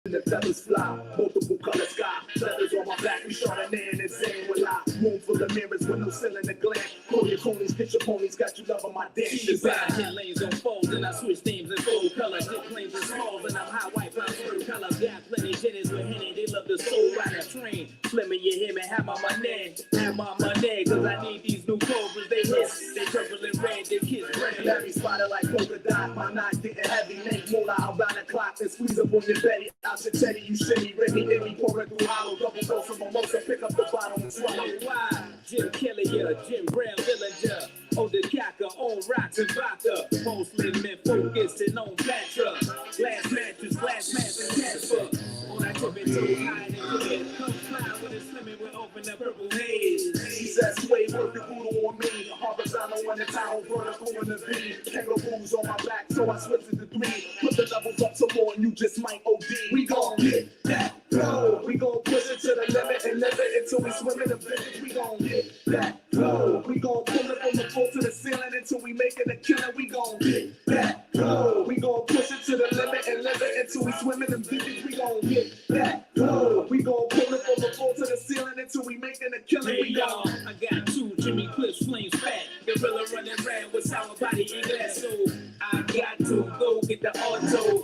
The feathers fly, multiple color sky, feathers on my back, we Chardonnay and insane will lie. Room full of mirrors with no ceiling to glance. Call your cronies, get your ponies, got you loving my dance. She's back, hit lanes on folds, and I switch themes in full color. Dip planes and smalls, and I'm high white, brown, blue color. Got plenty jitters with Henny, they love the soul rider train. Slim me, you hear me, have my money, cause I need these new cobras, they hiss. They purple and red, they kiss brand. Larry spotted like polka dot, my knot getting heavy. Make moolah around the clock and squeeze up on your belly. Out your teddy, you shimmy, ready, hit me, pouring through hollow. Double dose of mimosa, pick up the bottle and swallow. Why? Jim Kelly, Jim Brown, Villager. Older Kaka, on rocks and vodka. Mostly men focused and on flat truck. Glass mattress, and Casper. On that tripping toe, high and clear. Come fly with a slimming with open the purple haze. She says, sway, work the voodoo on me. Horizontal in the town, vertical in the V. Kangaroos on my back, so I switch to the 3. Put the levels up some more and you just might OD. We gon' get that flow. We gon' push it to the limit and live it until we swim in the village. We gon' get that flow. We gon' pull it from the floor to the ceiling until we make it a killer. We gon' get that flow. We gon' push it to the limit and live it until we swim in the village. We gon' get that flow. We gon' pull it from the floor to the ceiling until we make it a killer. Hey y'all, I got 2 Jimmy Clips, flames fat. Gorilla running red with sour body and glass. So I got to go get the auto.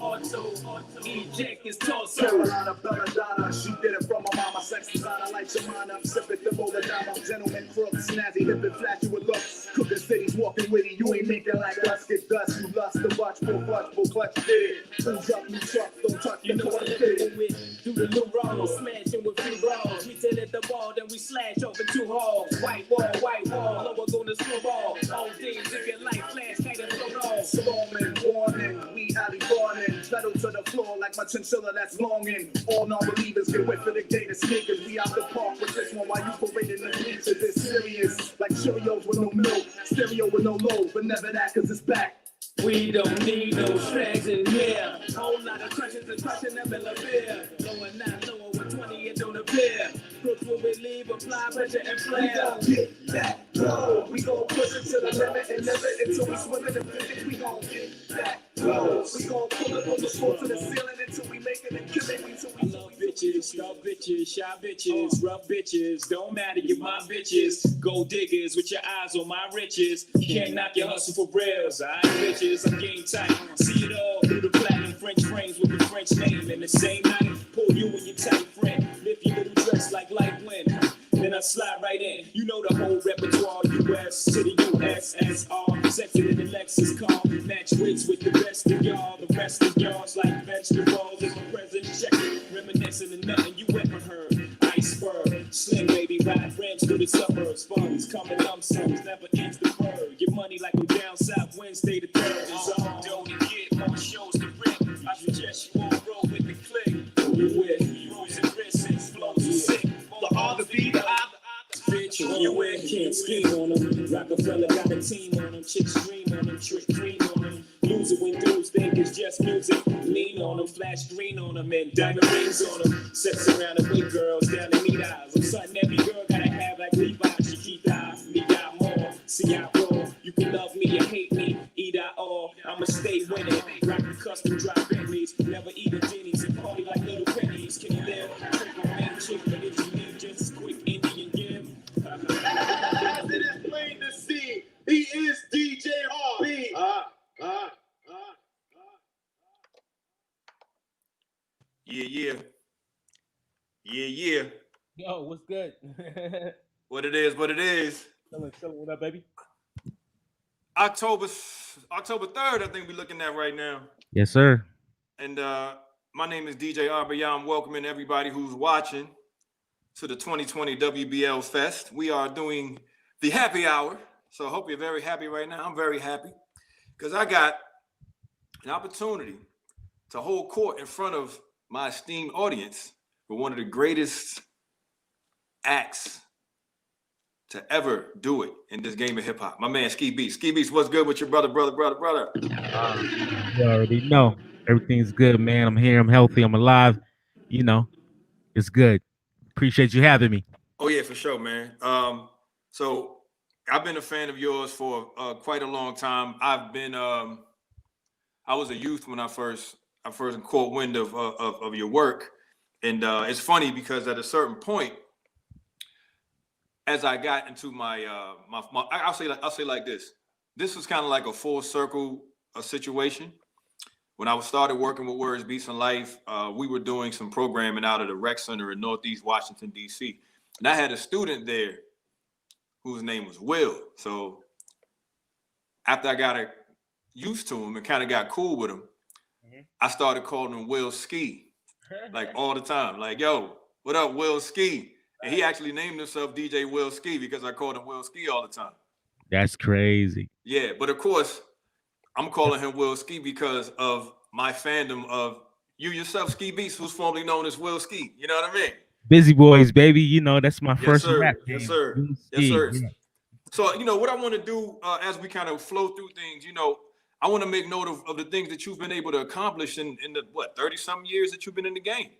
Eject his torso. Carolina Belladonna, she did it from my mama. Sex designer like Shamana. I'm sipping the Moladama. Gentleman crook, snazzy, hip and flashy with looks. Cooking cities, walking witty. You ain't making like us. Get dust, you lust the watchful, clutch, did it. Who's up, you truck, don't touch the know what I'm with. Do the new roll, smashing with 3 balls. We tell at the ball, then we slash over 2 halls. White wall, lower gonna snowball. All days, if your life flash, night and float off. Storming, warning, we alley warning. Pedal to the floor like my chinchilla that's longing. All non-believers get wet for the gate of sneakers. We out the park with this one while you parading the bleachers. It's serious, like Cheerios with no milk. Stereo with no low, but never that cause it's back. We don't need no strags in here. Whole lot of crushes and crushing them in the beer. Lower, not lower, with 20 it don't appear. Crooks will relieve, apply pressure and flare. We gon' get that flow. We gon' push it to the limit and live it until we swim in the village. We gon' get that flow. We gon' pull it from the floor to the ceiling until we make it a killing. I love bitches, stop bitches, shy bitches, rough bitches. Don't matter, you're my bitches. Gold diggers with your eyes on my riches. Can't knock your hustle for rails. I ain't bitches, I'm game tight. See it all through the platinum French frames with the French name. And the same night, pull you and your tight friend. Lift your little dress like light wind. Then I slide right in. You know the whole repertoire. US to the USSR. Second in the Lexus car. Match wits with the best of y'all. The rest of y'all's like vegetables. If my present check it. Reminiscing of nothing you ever heard. Iceberg. Slim baby ride rims through the suburbs. Funds coming lump sums. Never ends the bird. Get money like I'm down south Wednesday the 3rd. It's all dough to get. More shows to rip. I suggest you all roll with the click. You with heroes and risks. Flows are sick. The other beat. Bitch, you with can't scheme on them. Roc-A-Fella got a team on them. Chicks dream on them. Trick cream on them. Lose it when dudes think it's just music. Lean on them. Flash green on them. And diamond rings on them. Sex around the big girls down the meat eyes. I'm something every girl gotta have like Levi. She keep eyes. Me got more. See I roll. You can love me or hate me. Eat I all. I'ma stay winning. Rock the custom drop Bentleys. Never eat a Denny's. And party like little pennies. Can you live? Trick on man chick. But if you need just as quick Indian give. As it is plain to see, he is DJ RBI. Yeah. Yo, what's good? What it is. Chilling, what up, baby? October 3rd, I think we're looking at right now. Yes, sir. And my name is DJ RBI. I'm welcoming everybody who's watching to the 2020 WBL Fest. We are doing the happy hour. So I hope you're very happy right now. I'm very happy because I got an opportunity to hold court in front of my esteemed audience for one of the greatest acts to ever do it in this game of hip hop. My man, SkiBeatz. SkiBeatz, what's good with your brother? You already know. Everything's good, man. I'm here. I'm healthy. I'm alive. You know, it's good. Appreciate you having me. Oh, yeah, for sure, man. So I've been a fan of yours for quite a long time. I was a youth when I first first caught wind of your work. And it's funny because at a certain point, as I got into I'll say like this. This was kind of like a full circle situation. When I started working with Words, Beats, and Life, we were doing some programming out of the rec center in Northeast Washington, D.C. And I had a student there whose name was Will. So after I got used to him and kind of got cool with him, I started calling him Will Ski, like all the time. Like, yo, what up, Will Ski? And he actually named himself DJ Will Ski because I called him Will Ski all the time. That's crazy. Yeah, but of course, I'm calling him Will Ski because of my fandom of you yourself, SkiBeatz, who's formerly known as Will Ski. You know what I mean? Busy Boys, baby. You know, that's my first rap. Yes, sir. Yes, sir. Yeah. So, what I want to do as we kind of flow through things, I want to make note of the things that you've been able to accomplish in the 30-something years that you've been in the game.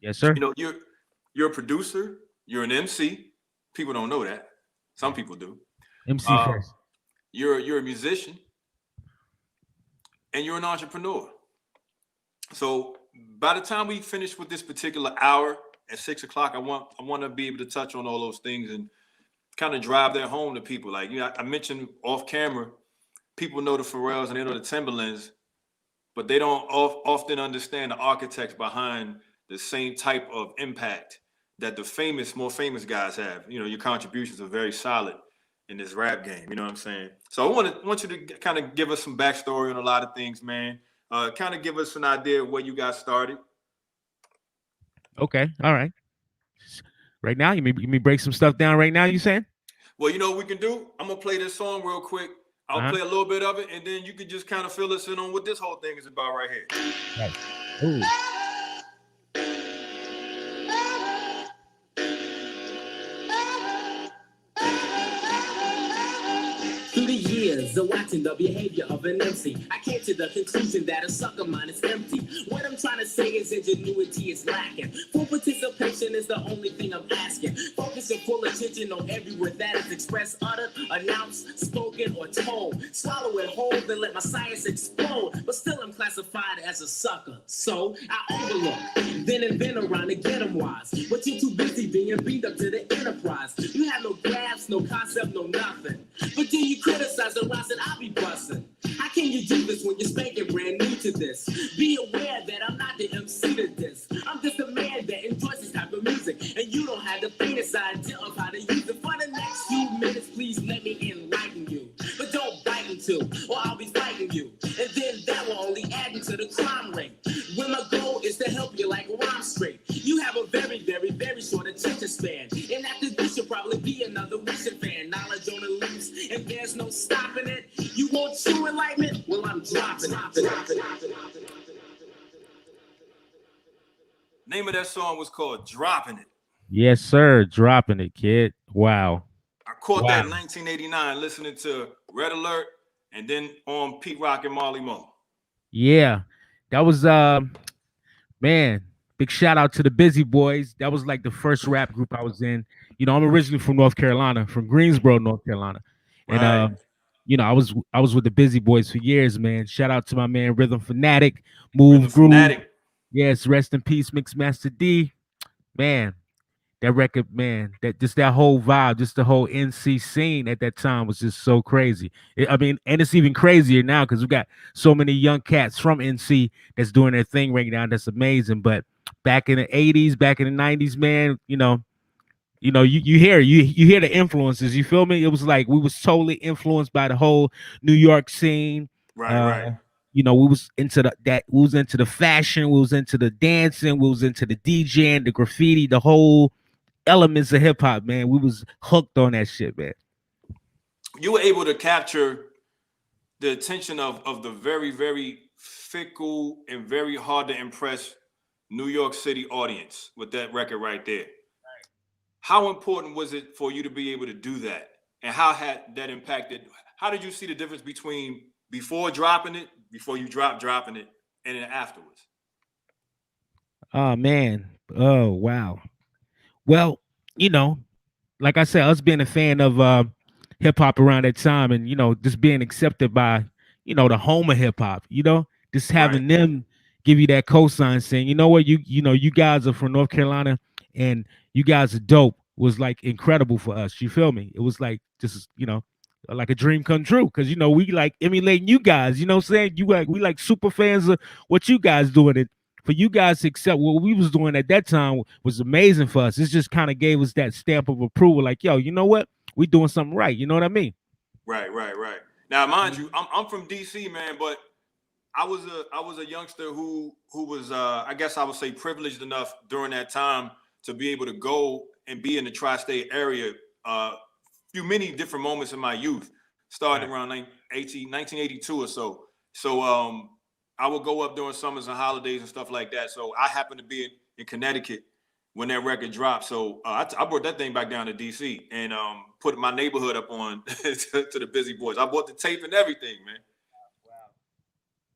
Yes, sir. You're a producer. You're an MC. People don't know that. Some people do. MC first. You're a musician, and you're an entrepreneur. So by the time we finish with this particular hour at 6 o'clock, I want to be able to touch on all those things and kind of drive that home to people. Like, I mentioned off camera, people know the Pharrells and they know the Timberlands, but they don't often understand the architects behind the same type of impact that the more famous guys have. Your contributions are very solid in this rap game. You know what I'm saying? So I want you to kind of give us some backstory on a lot of things, man. Kind of give us an idea of where you got started. Okay. All right. Right now, you may break some stuff down right now, you saying? Well, you know what we can do? I'm going to play this song real quick. I'll play a little bit of it, and then you can just kind of fill us in on what this whole thing is about right here. Right. Ooh. Through the years of watching the behavior of an MC, I came to the conclusion that a sucker mind is empty. What I'm trying to say is ingenuity is lacking. Full participation is the only thing I'm asking. Focus and full attention on every word that is expressed, uttered, announced, spoken, or told. Swallow it whole, then let my science explode. But still I'm classified as a sucker. So I overlook, then invent around to get them wise. But you're too busy being beamed up to the enterprise. You have no grasp, no concept, no nothing. But then you criticize the rhymes that I be busting. How can you do this when you're spanking brand new to this? Be aware that I'm not the MC to this. I'm just a man that enjoys this type of music, and you don't have the faintest idea of how to use it. For the next few minutes, please let me enlighten you. But don't bite into, or I'll be fighting you. And then that will only add into the crime rate. When my goal is to help you like rhyme straight. You have a very, very, very short attention span. And after this, you'll probably be another wishing fan. Knowledge on the loose, and there's no stopping it. You want true enlightenment? Well, I'm dropping it. Name of that song was called Droppin' It. Yes, sir. Dropping it, kid. Wow. I caught that in 1989 listening to Red Alert and then on Pete Rock and Marley Marl. Yeah. That was, man, big shout out to the Bizzie Boys. That was like the first rap group I was in. I'm originally from North Carolina, from Greensboro, North Carolina. And, I was with the Bizzie Boys for years, man. Shout out to my man, Rhythm Fanatic, Move Groove. Fanatic. Yes, rest in peace, Mixmaster D. Man, that record, man, that whole vibe, just the whole NC scene at that time was just so crazy. And it's even crazier now because we got so many young cats from NC that's doing their thing right now. That's amazing. But back in the 80s, back in the 90s, man, you hear the influences. You feel me? It was like we was totally influenced by the whole New York scene. Right. We was into we was into the fashion, we was into the dancing, we was into the DJing, the graffiti, the whole elements of hip hop, man. We was hooked on that shit, man. You were able to capture the attention of the very, very fickle and very hard to impress New York City audience with that record right there. Right. How important was it for you to be able to do that? And how had that impacted? How did you see the difference between before dropping it, before you dropping it, and then afterwards? Oh, man. Oh, wow. Well, like I said, us being a fan of hip hop around that time and, just being accepted by, the home of hip hop, just having them give you that cosign saying, you know what, you know, you guys are from North Carolina and you guys are dope was like incredible for us. You feel me? It was like just, you know, like a dream come true because you know we like emulating you guys. You know what I'm saying? You like we like super fans of what you guys doing. It for you guys to accept what we was doing at that time was amazing for us. It just kind of gave us that stamp of approval. Like, yo, you know what? We doing something right. You know what I mean? Right. Now, mind you, I'm from DC, man, but I was a youngster who was I guess I would say privileged enough during that time to be able to go and be in the tri-state area few many different moments in my youth, starting around 1982 or so. So I would go up during summers and holidays and stuff like that. So I happened to be in Connecticut when that record dropped. So I brought that thing back down to DC and put my neighborhood up on to the Bizzie Boyz. I bought the tape and everything, man. Wow.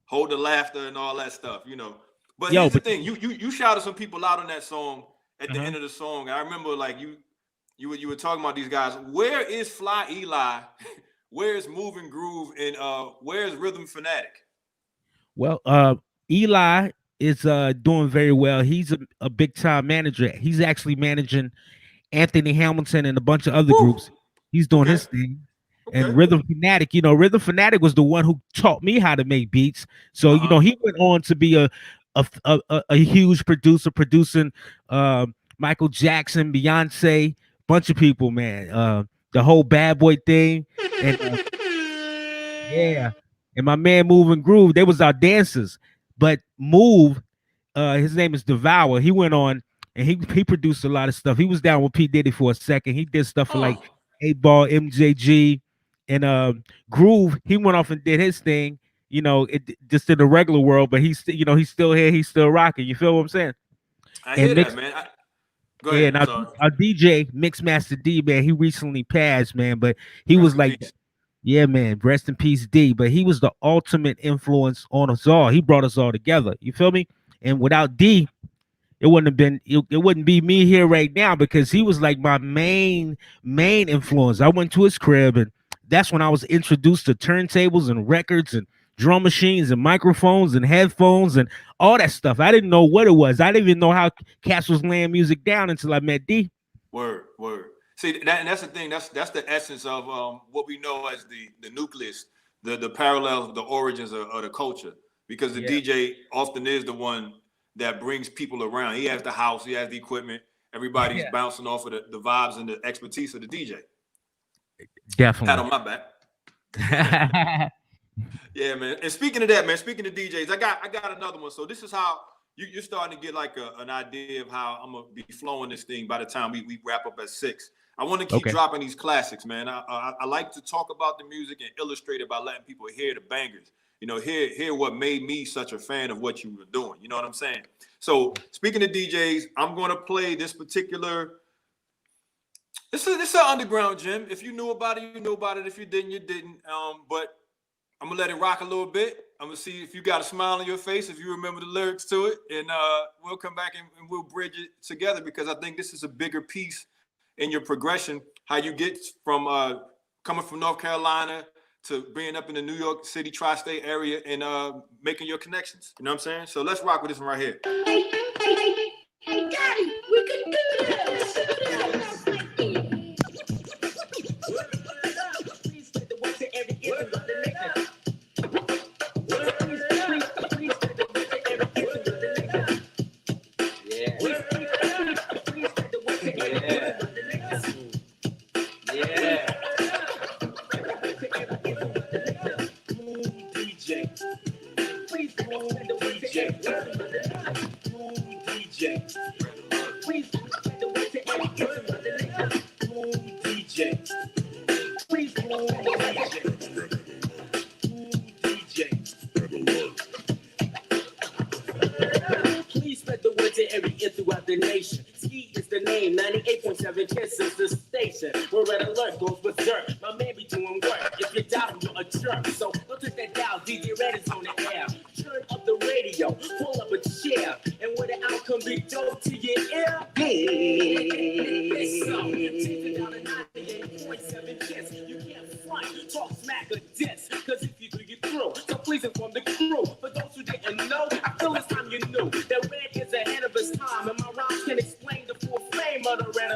Hold the laughter and all that stuff, you know. But here's the thing, you shouted some people out on that song at the end of the song. I remember like you were talking about these guys. Where is Fly Eli? Where's Moving Groove? And where's Rhythm Fanatic? Well, Eli is doing very well. He's a big time manager. He's actually managing Anthony Hamilton and a bunch of other groups. He's doing his thing. And Rhythm Fanatic, you know, Rhythm Fanatic was the one who taught me how to make beats. So you know, he went on to be a huge producer, producing Michael Jackson, Beyonce, bunch of people, man. The whole Bad Boy thing, and yeah, and my man Move and Groove, they was our dancers. But Move, his name is Devour. He went on and he produced a lot of stuff. He was down with P. Diddy for a second. He did stuff for like 8 Ball, MJG, and Groove. He went off and did his thing. You know, it just in the regular world, but he's you know he's still here. He's still rocking. You feel what I'm saying? I hear that, man. Go ahead. Yeah, and our DJ Mixmaster D, man, he recently passed, man, but he was like, yeah, man, rest in peace, D. But he was the ultimate influence on us all. He brought us all together. You feel me? And without D, it wouldn't be me here right now because he was like my main influence. I went to his crib, and that's when I was introduced to turntables and records and drum machines and microphones and headphones and all that stuff. I didn't know what it was. I didn't even know how Cass was laying music down until I met D. Word. See, that's the thing. That's the essence of what we know as the nucleus, the parallels, the origins of the culture. Because the DJ often is the one that brings people around. He has the house, he has the equipment. Everybody's bouncing off of the vibes and the expertise of the DJ. Definitely. Pat on my back. Yeah, man. And speaking of that, man, speaking of DJs, I got another one. So this is how you're starting to get like an idea of how I'm gonna be flowing this thing by the time we wrap up at 6. I want to keep dropping these classics, man. I like to talk about the music and illustrate it by letting people hear the bangers. You know, hear what made me such a fan of what you were doing. You know what I'm saying? So speaking of DJs, I'm gonna play this particular. This is an underground gem. If you knew about it, you knew about it. If you didn't, you didn't. But I'm gonna let it rock a little bit. I'm gonna see if you got a smile on your face, if you remember the lyrics to it, and we'll come back and we'll bridge it together because I think this is a bigger piece in your progression, how you get from coming from North Carolina to being up in the New York City tri-state area and making your connections. You know what I'm saying? So let's rock with this one right here. Hey, Daddy, we can do this. Please spread the word to every ear throughout the nation. Ski is the name, 98.7 Kiss is the station. We're red alert, goes berserk. My man be doing work. If you're down, you're a jerk. So don't take that down, DJ Red is on the air. Turn up the radio, pull up a chair, and when the outcome be dope to your ear, hey. So, take it down to 98.7 Kiss. You can't front, talk smack or diss, cause if you do, you through. So please inform the crew. For those who didn't know, I feel it's time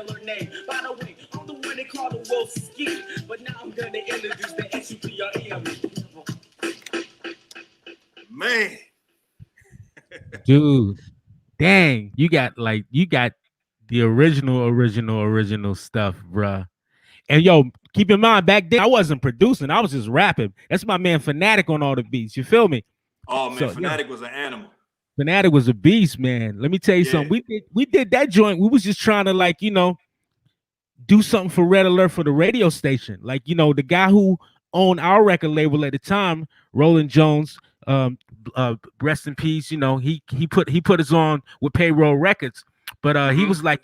stellar name. By the way, I'm the one they call the wolf ski. But now I'm gonna introduce the SUPRE. Man. Dude, dang, you got the original stuff, bruh. And yo, keep in mind, back then I wasn't producing, I was just rapping. That's my man Fanatic on all the beats. You feel me? Oh man, So, Fanatic was an animal. Fanatic was a beast, man. Let me tell you something. We did that joint. We was just trying to, like, do something for Red Alert for the radio station. Like, the guy who owned our record label at the time, Roland Jones, rest in peace. He put us on with Payroll Records, but he was like,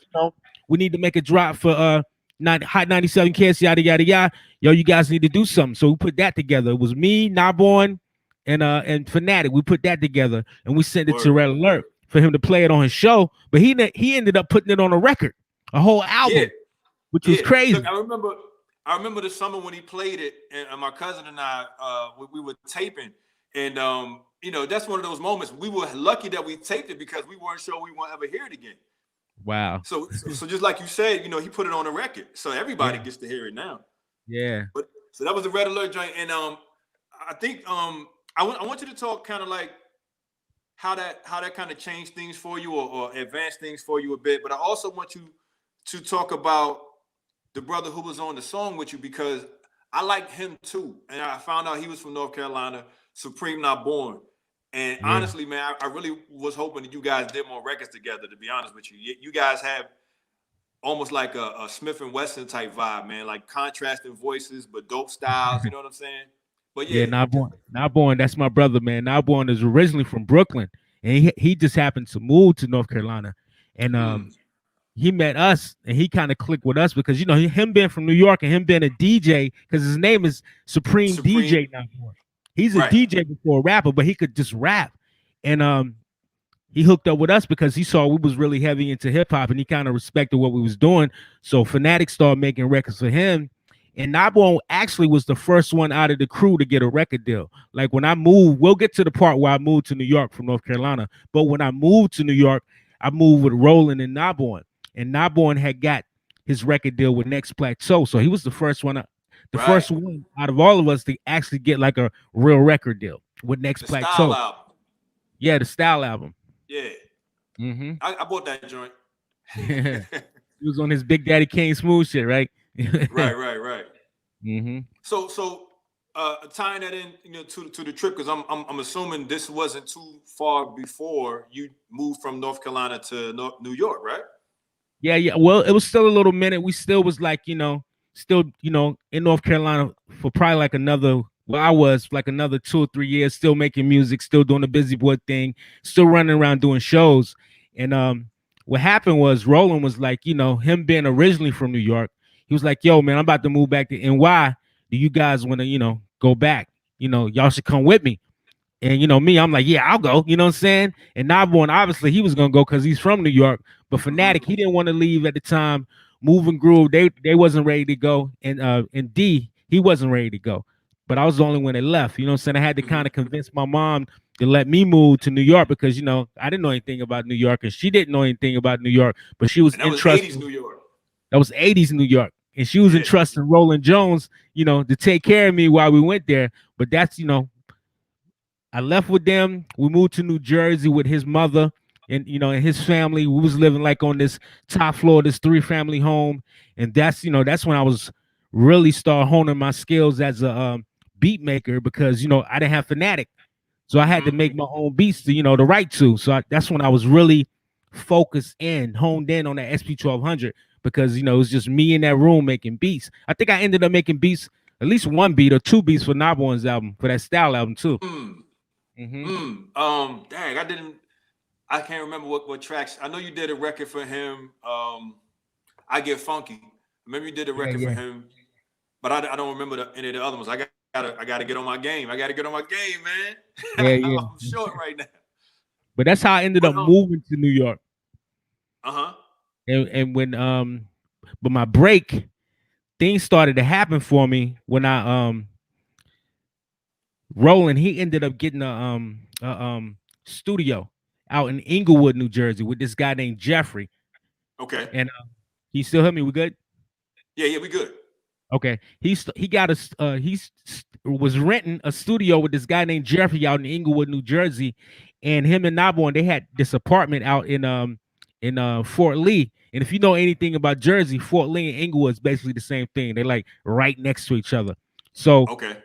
we need to make a drop for Hot 97 Kids, yada yada yada. Yo, you guys need to do something. So we put that together. It was me, Nabon, and Fanatic. We put that together and we sent it to Red Alert for him to play it on his show. But he ended up putting it on a record, a whole album, which was crazy. Look, I remember the summer when he played it, and my cousin and I, we were taping, and that's one of those moments. We were lucky that we taped it because we weren't sure we won't ever hear it again. Wow. So just like you said, he put it on a record, so everybody gets to hear it now. Yeah. But so that was the Red Alert joint, and I think I want you to talk kind of like how that kind of changed things for you or advanced things for you a bit. But I also want you to talk about the brother who was on the song with you, because I like him too, and I found out he was from North Carolina, Supreme Not Born. And honestly, man, I really was hoping that you guys did more records together, to be honest with you. You guys have almost like a Smith and Wesson type vibe, man, like contrasting voices, but dope styles, you know what I'm saying? But Not Born, that's my brother, man. Not Born is originally from Brooklyn, and he just happened to move to North Carolina. And he met us, and he kind of clicked with us because, him being from New York and him being a DJ, because his name is Supreme DJ Not Born. He's a DJ before a rapper, but he could just rap. And he hooked up with us because he saw we was really heavy into hip hop, and he kind of respected what we was doing. So Fanatic started making records for him. And Nabon actually was the first one out of the crew to get a record deal. Like when I moved, we'll get to the part where I moved to New York from North Carolina. But when I moved to New York, I moved with Roland and Nabon. And Nabon had got his record deal with Next Plateau. So he was the first one first one out of all of us to actually get like a real record deal with Next Plateau. Style album. Yeah, the Style album. Yeah. Mm-hmm. I bought that joint. He was on his Big Daddy Kane Smooth shit, right? Right. Mm-hmm. So tying that in, to the trip, because I'm assuming this wasn't too far before you moved from North Carolina to New York, right? Yeah. Well, it was still a little minute. We still was like, still, in North Carolina for probably like another. Well, I was like another 2 or 3 years, still making music, still doing the Bizzie Boy thing, still running around doing shows. And what happened was Roland was like, him being originally from New York, he was like, yo, man, I'm about to move back to NY. Do you guys want to, go back? Y'all should come with me. And, me, I'm like, yeah, I'll go. You know what I'm saying? And Nabon, obviously, he was going to go because he's from New York. But Fanatic, he didn't want to leave at the time. Moving Groove, they wasn't ready to go. And D, he wasn't ready to go. But I was the only one that left. You know what I'm saying? I had to kind of convince my mom to let me move to New York because, I didn't know anything about New York. And she didn't know anything about New York. But she was entrusted. That was 80s New York. That was 80s New York. And she was entrusting Roland Jones, to take care of me while we went there. But that's, I left with them. We moved to New Jersey with his mother and, and his family. We was living like on this top floor of this 3-family home. And that's, that's when I was really start honing my skills as a beat maker because, I didn't have Fanatic. So I had to make my own beats to, to write to. So that's when I was really focused in, honed in on that SP1200 because, it was just me in that room making beats. I think I ended up making beats, at least 1 beat or 2 beats for Nabon's album, for that Style album too. Dang, I can't remember what tracks. I know you did a record for him. I Get Funky. Maybe you did a record for him, but I don't remember any of the other ones. I gotta get on my game. I gotta get on my game, man. Yeah. I'm short right now. But that's how I ended up moving to New York. And when but my break, things started to happen for me when I Roland, he ended up getting a studio out in Inglewood, New Jersey, with this guy named Jeffrey. Okay. And He still hear me? We good? Yeah, we good. Okay. He got was renting a studio with this guy named Jeffrey out in Inglewood, New Jersey, and him and Nabon, they had this apartment out in Fort Lee. And if you know anything about Jersey, Fort Lee and Inglewood is basically the same thing. They're like right next to each other. So Okay.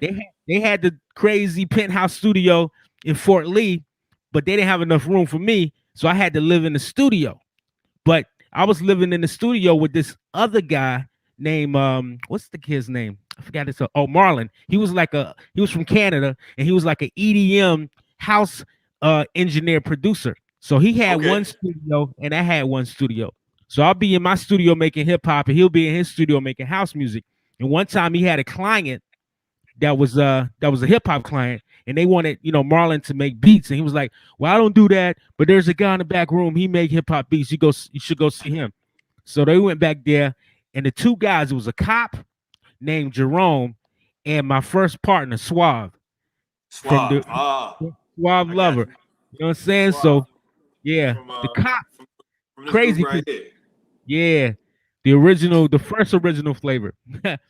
they had the crazy penthouse studio in Fort Lee, but they didn't have enough room for me, so I had to live in the studio. But I was living in the studio with this other guy named what's the kid's name? I forgot his Marlon. He was from Canada, and he was like an EDM house engineer producer. So he had one studio and I had one studio. So I'll be in my studio making hip hop, and he'll be in his studio making house music. And one time he had a client that was a hip hop client, and they wanted, Marlon to make beats, and he was like, "Well, I don't do that, but there's a guy in the back room. He make hip hop beats. You should go see him." So they went back there, and the two guys, it was a cop named Jerome and my first partner, Suave. Suave. Suave Lover. You know what I'm saying? Suave. So yeah, the cop, from crazy. Right here. Yeah, the first original flavor.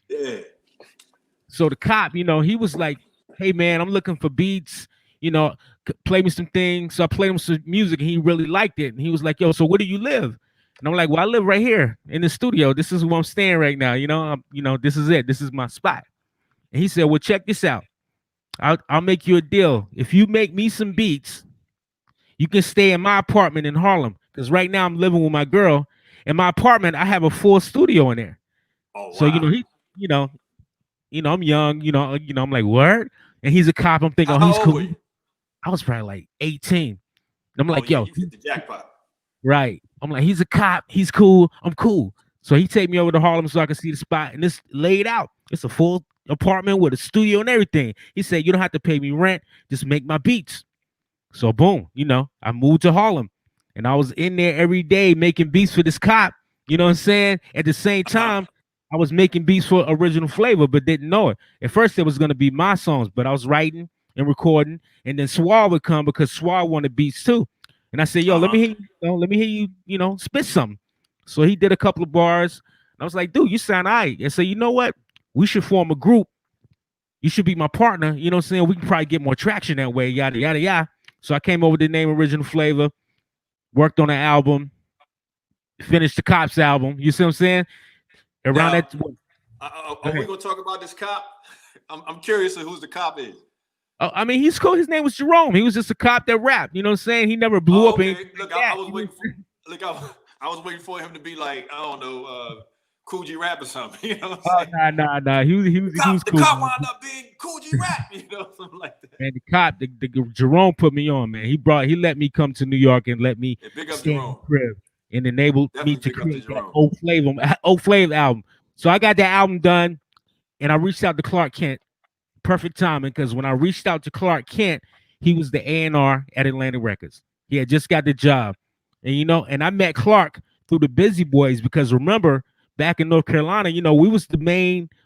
Yeah. So the cop, he was like, "Hey man, I'm looking for beats, play me some things." So I played him some music, and he really liked it. And he was like, "Yo, so where do you live?" And I'm like, "Well, I live right here in the studio. This is where I'm staying right now. This is it. This is my spot." And he said, "Well, check this out. I'll make you a deal. If you make me some beats, you can stay in my apartment in Harlem. Because right now I'm living with my girl. In my apartment, I have a full studio in there." Oh, wow. So I'm young, I'm like, "What?" And he's a cop. I'm thinking, "Oh, he's cool." I was probably like 18. I'm like, "Yo, "Yo, you hit the jackpot." Right." I'm like, "He's a cop. He's cool. I'm cool." So he take me over to Harlem so I can see the spot, and it's laid out. It's a full apartment with a studio and everything. He said, "You don't have to pay me rent. Just make my beats." So boom, I moved to Harlem, and I was in there every day making beats for this cop. You know what I'm saying? At the same time, I was making beats for Original Flavor, but didn't know it. At first, it was going to be my songs, but I was writing and recording, and then Swar would come because Swar wanted beats too. And I said, "Yo, let me hear you, spit something." So he did a couple of bars, and I was like, "Dude, you sound all right." And so, you know what? We should form a group. You should be my partner. You know what I'm saying? We can probably get more traction that way, yada, yada, yada. So I came over with the name Original Flavor, worked on an album, finished the Cops album. You see what I'm saying? Around that. Are we gonna talk about this cop? I'm curious of who the cop is. Oh, I mean, he's cool. His name was Jerome. He was just a cop that rapped. You know what I'm saying? He never blew up. Look, I was waiting for him to be like, I don't know, Cool G Rap or something. You know what I'm saying? Nah. He was cool. The cop wound up being Cool G Rap. Something like that. Man, the cop, the Jerome put me on, man. He let me come to New York and let me stay in the crib and enabled me to create that Old Flavor album. So I got that album done, and I reached out to Clark Kent. Perfect timing, because when I reached out to Clark Kent, he was the A&R at Atlantic Records. He had just got the job. And I met Clark through the Bizzie Boys, because remember, back in North Carolina, we was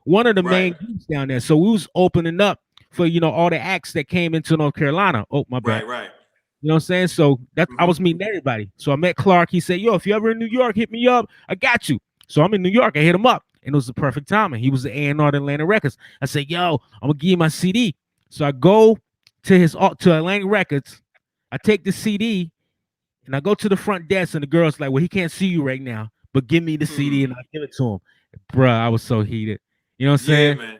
one of the main groups down there. So we was opening up for, all the acts that came into North Carolina. Oh, my bad. Right. You know what I'm saying? So I was meeting everybody. So I met Clark. He said, "Yo, if you're ever in New York, hit me up. I got you." So I'm in New York. I hit him up, and it was the perfect timing. He was the A&R at Atlantic Records. I said, "Yo, I'm gonna give you my CD." So I go to Atlantic Records. I take the CD, and I go to the front desk, and the girl's like, "Well, he can't see you right now, but give me the CD," and I give it to him. Bruh, I was so heated. You know what I'm saying? Man.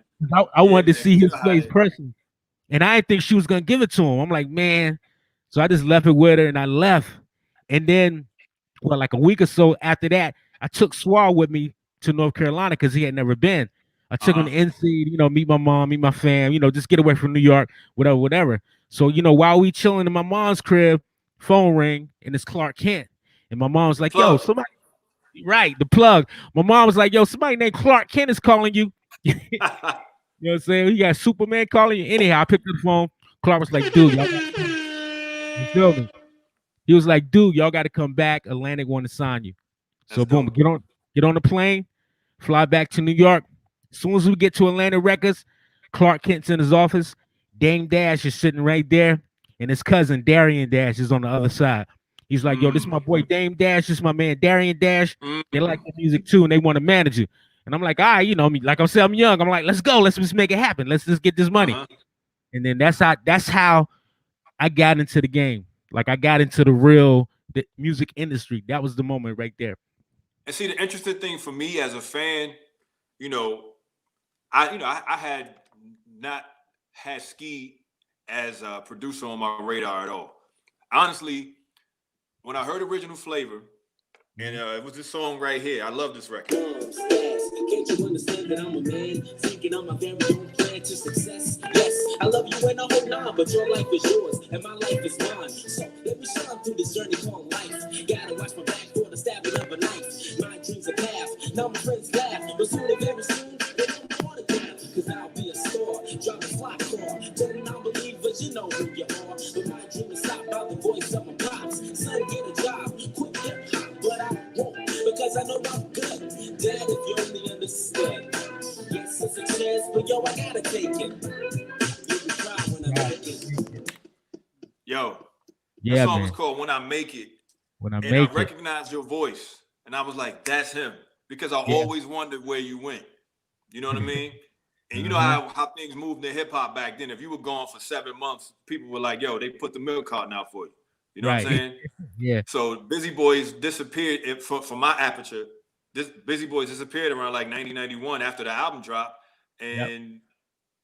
I wanted to see his face personally, and I didn't think she was gonna give it to him. I'm like, man. So I just left it with her, and I left. And then, like a week or so after that, I took Swar with me to North Carolina because he had never been. I took him to NC, meet my mom, meet my fam, just get away from New York, whatever. So, while we chilling in my mom's crib, phone ring, and it's Clark Kent. And my mom was like, "Yo, somebody," right, the plug. My mom was like, "Yo, somebody named Clark Kent is calling you." You know what I'm saying? You got Superman calling you. Anyhow, I picked up the phone. Clark was like, "Dude, you feel me?" He was like, "Dude, y'all got to come back. Atlantic want to sign you." So boom, get on the plane, fly back to New York. As soon as we get to Atlantic Records, Clark Kent's in his office. Dame Dash is sitting right there, and his cousin Darian Dash is on the other side. He's like, "Yo, this is my boy Dame Dash. This is my man Darian Dash. They like the music too, and they want to manage it. And I'm like, all right, like I said, I'm young. I'm like, let's go. Let's just make it happen. Let's just get this money. And then that's how I got into the game. Like I got into the music industry. That was the moment right there. And see, the interesting thing for me as a fan, I had not had Ski as a producer on my radar at all. Honestly, when I heard Original Flavor, and it was this song right here. I love this record. Can't you understand that I'm a man thinking on my very own plan to success? Yes, I love you and I hold on, but your life is yours and my life is mine. So let me shine through this journey called life. Gotta watch my back for the stabbing of a knife. My dreams are past, now my friends laugh, but soon and very soon they don't want to laugh, cause I'll be a star, drive a fly car, turning non-believers, you know who you are. But my dream is stopped by the voice of my pops. Son, get a job, quit hip-hop, but I won't, because I know I'm good. Dad, if you only understood. Yes, it's a chance, but yo, I gotta take it. You can cry when I make it. Yo, yeah, that song man. was called When I Make It. When I and Make I It. recognized your voice. And I was like, that's him. Because I always wondered where you went. You know what I mean? And you know how things moved in hip hop back then. If you were gone for 7 months, people were like, yo, they put the milk carton out for you. You know what I'm saying? Yeah. So Bizzie Boyz disappeared from my aperture. Bizzie Boyz disappeared around like 1991 after the album dropped. And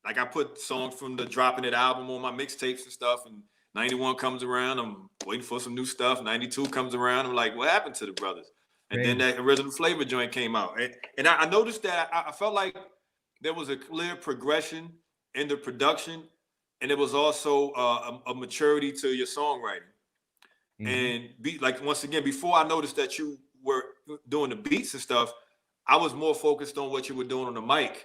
like I put songs from the Droppin It album on my mixtapes and stuff. And 91 comes around, I'm waiting for some new stuff. 92 comes around, I'm like, what happened to the brothers? And then that Original Flavor joint came out. And I noticed that I felt like there was a clear progression in the production. And it was also a maturity to your songwriting. And once again, before I noticed that you were doing the beats and stuff, I was more focused on what you were doing on the mic.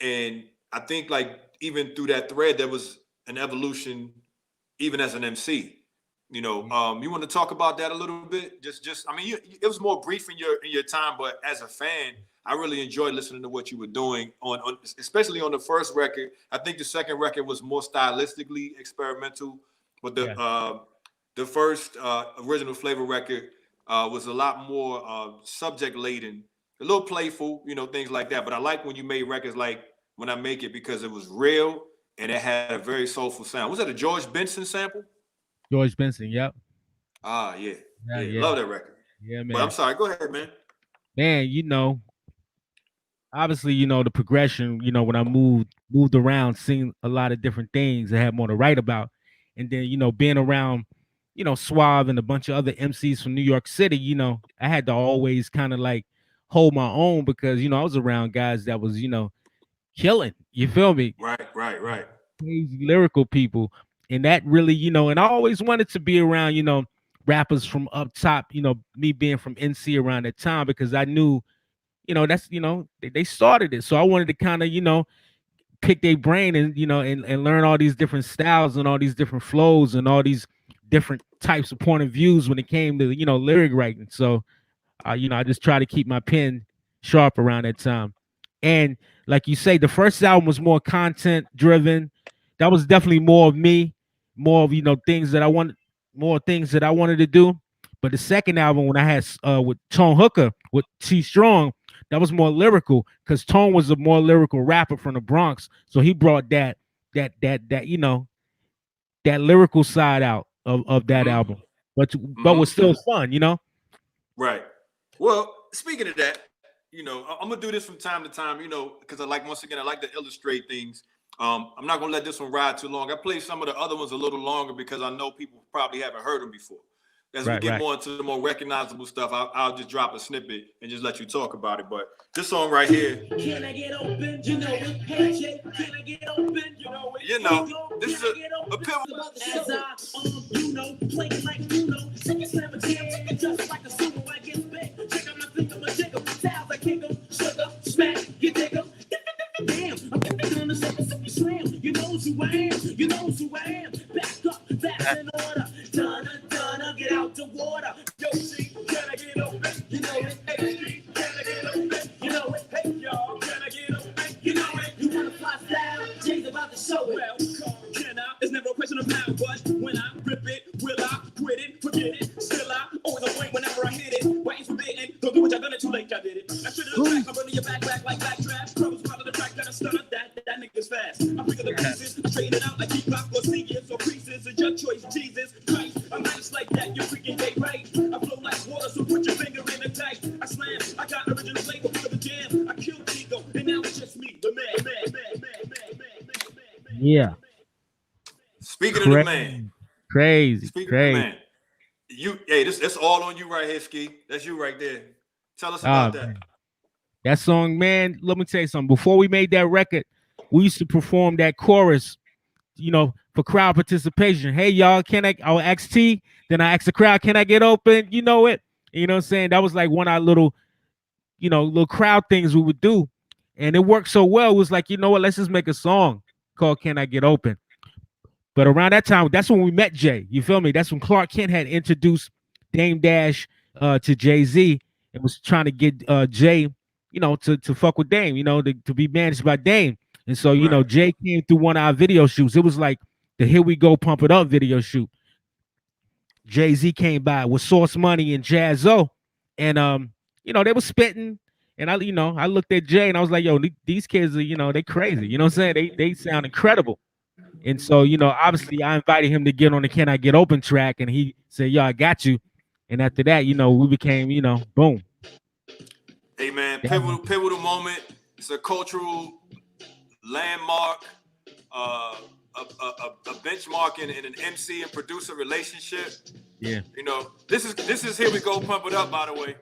And I think like even through that thread, there was an evolution even as an MC. You want to talk about that a little bit? Just I mean, it was more brief in your time, but as a fan, I really enjoyed listening to what you were doing on especially on the first record. I think the second record was more stylistically experimental, but the first Original Flavor record was a lot more subject laden, a little playful, things like that. But I like when you made records like When I Make It because it was real and it had a very soulful sound. Was that a George Benson sample? George Benson, yep. Ah, yeah. Love that record. Yeah, man. But I'm sorry, go ahead, man. Man, obviously, the progression, when I moved around, seeing a lot of different things, I had more to write about. And then, being around, Suave and a bunch of other MCs from New York City, I had to always kind of like hold my own because, I was around guys that was, killing, you feel me? Right. Crazy lyrical people. And that really, and I always wanted to be around, rappers from up top, me being from NC around that time because I knew, that's, they started it. So I wanted to kind of, pick their brain and, and learn all these different styles and all these different flows and all these different types of point of views when it came to, lyric writing. So, I just try to keep my pen sharp around that time. And like you say, the first album was more content driven. That was definitely more of me, more of, things that I wanted to do. But the second album, when I had with Tone Hooker, with T Strong, that was more lyrical because Tone was a more lyrical rapper from the Bronx. So he brought that lyrical side out of that album. But was still fun, Right. Well, speaking of that, I'm gonna do this from time to time, because I like to illustrate things. I'm not gonna let this one ride too long. I play some of the other ones a little longer because I know people probably haven't heard them before. As we get more into the more recognizable stuff, I'll just drop a snippet and just let you talk about it. But this song right here, can I get open? You know it. Hey, Jay, can I get open? You know it. This is a pivotal. As I, playing like take a slam a jam, take it just like a sumo. I get big. Check out my finger, my jiggle. Styles I kick 'em, sugar, smack, you dig 'em. Damn, I'm thinking on the Mississippi Slam. You know who I am. You know who I am. Back up, that's in order. Donna, get out the water. Yo, see, can I get open? You know it. Hey, can I get open? You know it. Hey, y'all, can I get open? You know it. You wanna fly style? Jay's about to show it. Well, can I? It's never a question of how, but when I rip it, will I quit it? Forget it. Still I always awake whenever I hit it. Don't do what y'all done it too late, y'all did it. I should have looked back, I'm running your back like backdraft. Troubles part of the track that I stunned, that nigga's fast. I pick up the pieces, straighten it out like keep rock or sneakers or creases. It's your choice, Jesus Christ. I'm nice like that, you're freaking gay, right? I flow like water, so put your finger in the dike. I slam, I got original flavor for the jam. I killed Ego, and now it's just me, the man. Yeah. Speaking of the man. Crazy. Speaking of the man. That's all on you right here, Ski. That's you right there. Tell us about that. Man. That song, man, let me tell you something. Before we made that record, we used to perform that chorus, you know, for crowd participation. Hey, y'all, I'll ask T, then I ask the crowd, can I get open? You know it. You know what I'm saying? That was like one of our little crowd things we would do. And it worked so well. It was like, you know what? Let's just make a song called Can I Get Open? But around that time, that's when we met Jay. You feel me? That's when Clark Kent had introduced Dame Dash to Jay-Z and was trying to get Jay, you know, to fuck with Dame, you know, to be managed by Dame. And so, you know, Jay came through one of our video shoots. It was like the Here We Go Pump It Up video shoot. Jay-Z came by with Source Money and Jazzo. And, you know, they were spitting. And I looked at Jay and I was like, yo, these kids are, you know, they crazy. You know what I'm saying? They sound incredible. And so, you know, obviously I invited him to get on the Can I Get Open track. And he said, yo, I got you. And after that, you know, we became, you know, boom. Hey, man, pivotal moment. It's a cultural landmark, a benchmark in an MC and producer relationship. Yeah. You know, this is Here We Go Pump It Up, by the way.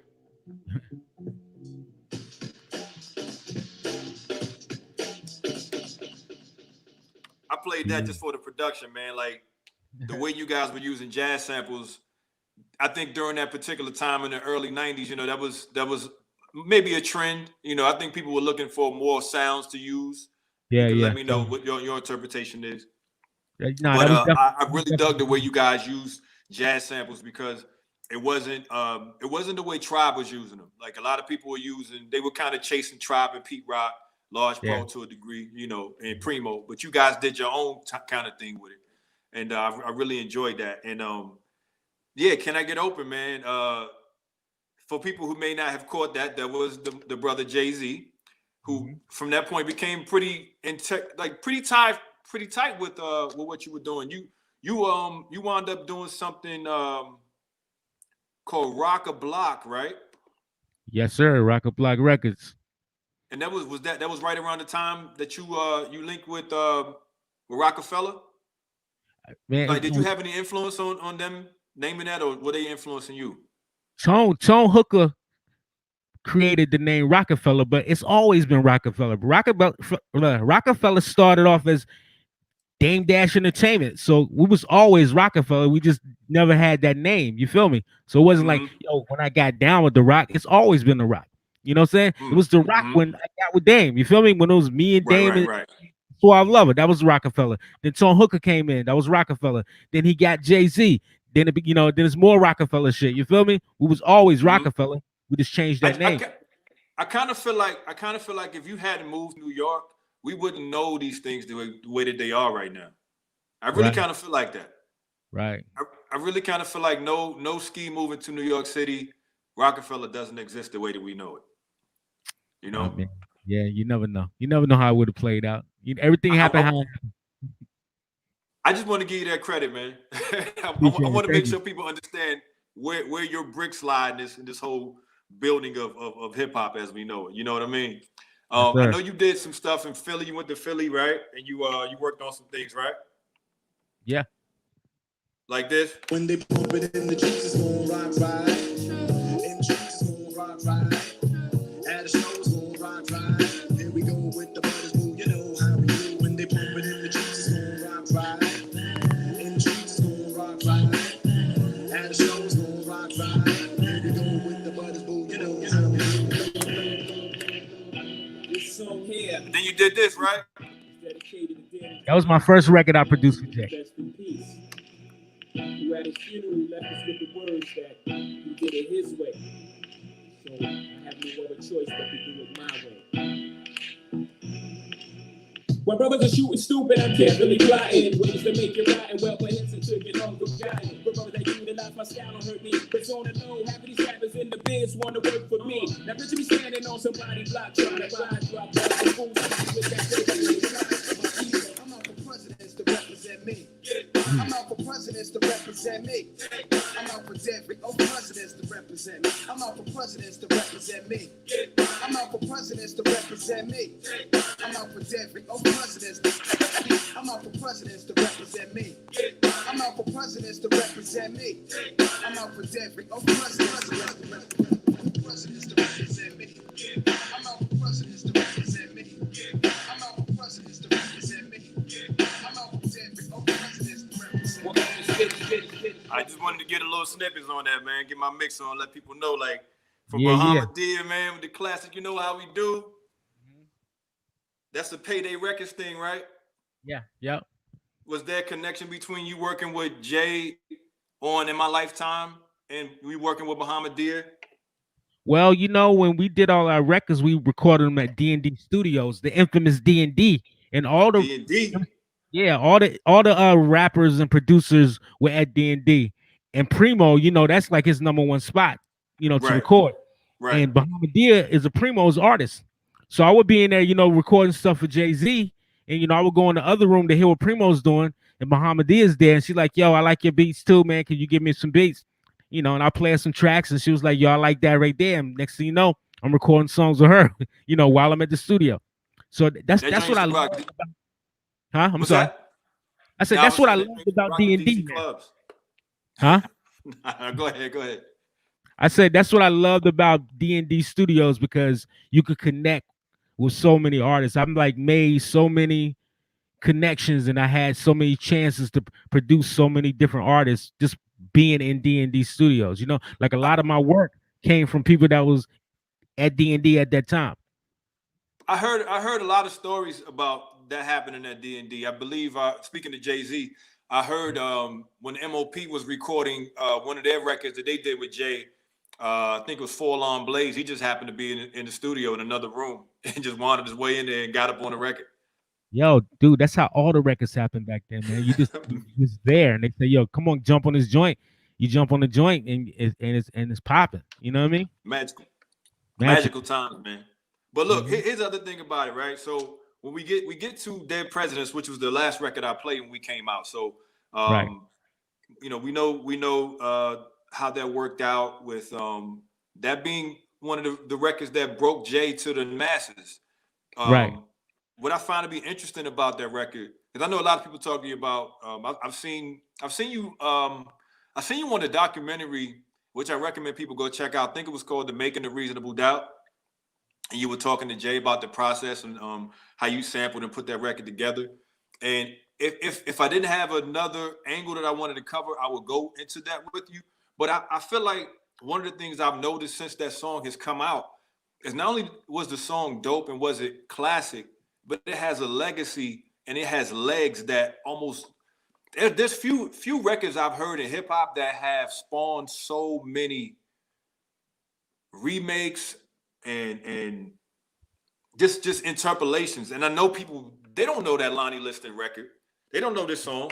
I played that just for the production, man. Like the way you guys were using jazz samples, I think during that particular time in the early 90s, you know, that was maybe a trend. You know, I think people were looking for more sounds to use. Yeah, yeah. Let me know what your interpretation is. No, I really dug the way you guys used jazz samples because it wasn't the way Tribe was using them. Like a lot of people they were kind of chasing Tribe and Pete Rock, Large Pro to a degree, you know, and Primo, but you guys did your own kind of thing with it. And I really enjoyed that. And yeah, Can I Get Open, man? For people who may not have caught that was the brother Jay-Z, who from that point became pretty tight with what you were doing. You wound up doing something called Roc-A-Block, right? Yes, sir. Roc-A-Block Records. And that was right around the time that you linked with Roc-A-Fella? Man, like, did you have any influence on them naming that, or were they influencing you? Tone Hooker created the name Roc-A-Fella, but it's always been Roc-A-Fella. Roc-A-Fella started off as Dame Dash Entertainment, so we was always Roc-A-Fella. We just never had that name. You feel me? So it wasn't like, yo, when I got down with the Rock, it's always been the Rock. You know what I'm saying? It was the Rock when I got with Dame. You feel me? When it was me and Dame. Right. So I love it. That was Roc-A-Fella. Then Tone Hooker came in. That was Roc-A-Fella. Then he got Jay-Z. Then then it's more Roc-A-Fella shit. You feel me? We was always Roc-A-Fella. We just changed that name. I kind of feel like if you hadn't moved to New York, we wouldn't know these things the way that they are right now. I really kind of feel like that. Right. I really kind of feel like no Ski moving to New York City, Roc-A-Fella doesn't exist the way that we know it. You know? Oh, yeah, you never know. You never know how it would have played out. Everything happened. I just want to give you that credit, man. I want to make sure people understand where your brick slide in this whole building of hip hop as we know it. You know what I mean? I know you did some stuff in Philly. You went to Philly, right? And you worked on some things, right? Yeah. Like this. When they pump it in the cheeks, it's gonna rock right. In the cheeks, it's gonna rock right. At the show, it's gonna rock right. Here we go with the brothers move. You know how we do. When they pump it in the cheeks, it's gonna rock right. In the cheeks, it's gonna rock right. At the show, it's gonna rock right. Here we go with the brothers move. You know how we do. This song here. Then you did this, right? That was my first record I produced with Jay. Rest in peace. Who at his funeral left us with the words that he did it his way. So I have no other choice but to do it my way. While brothers are shooting stupid, I'm carefully plotting ways to make it rotten. Well, for instance, to get home from giant. For brothers that utilize my style don't hurt me. But on the low, half of these rappers in the biz want to work for me. Now, picture me standing on somebody's block trying to ride, drop the fools with that crazy. I'm out for presidents to represent me. I'm out for presidents to represent me. I'm out for every presidents to represent me. I'm out for presidents to represent me. I'm out for presidents to represent me. I'm out for every presidents. I'm out for presidents to represent me. I'm out for presidents to represent me. I'm out for every presidents to represent me. I'm out for presidents to represent me. I'm out for presidents to represent me. I'm out for every presidents to represent me. I just wanted to get a little snippets on that, man. Get my mix on, let people know, like, from Yeah, Muhammad Deer, man, with the classic, you know how we do. That's the Payday Records thing, right? Yeah, yeah. Was there a connection between you working with Jay on In My Lifetime and we working with Muhammad Deer? Well, you know, when we did all our records, we recorded them at D&D Studios, the infamous D&D, and all the D&D. yeah, all the rappers and producers were at D&D. And Primo, you know, that's like his number one spot, you know, to Right. record. Right. And Bahamadia is a Primo's artist. So I would be in there, you know, recording stuff for Jay-Z. And, you know, I would go in the other room to hear what Primo's doing. And Bahamadia is there. And she's like, yo, I like your beats too, man. Can you give me some beats? You know, and I play her some tracks. And she was like, yo, I like that right there. And next thing you know, I'm recording songs with her, you know, while I'm at the studio. So that's what I love. Huh? I'm sorry. I said that's what I loved about D&D. Huh? Go ahead. I said that's what I loved about D&D Studios because you could connect with so many artists. I'm like made so many connections and I had so many chances to produce so many different artists just being in D&D Studios. You know, like a lot of my work came from people that was at D&D at that time. I heard a lot of stories about that happening at D&D. I believe, speaking to Jay-Z, I heard when MOP was recording one of their records that they did with Jay, I think it was Fall On Blaze. He just happened to be in the studio in another room and just wandered his way in there and got up on the record. Yo, dude, that's how all the records happened back then, man. You just there and they say, yo, come on, jump on this joint. You jump on the joint and it's popping. You know what I mean? Magical times, man. But look, here's the other thing about it, right? So when we get to Dead Presidents, which was the last record I played when we came out. So right. You know, we know how that worked out with that being one of the records that broke Jay to the masses. Right. What I find to be interesting about that record, because I know a lot of people talking about. I've seen you on the documentary, which I recommend people go check out. I think it was called "The Making of Reasonable Doubt," and you were talking to Jay about the process and how you sampled and put that record together. And if I didn't have another angle that I wanted to cover, I would go into that with you. But I feel like one of the things I've noticed since that song has come out is not only was the song dope and was it classic, but it has a legacy and it has legs that almost there's few records I've heard in hip hop that have spawned so many remakes and just interpolations. And I know people, they don't know that Lonnie Liston record. They don't know this song.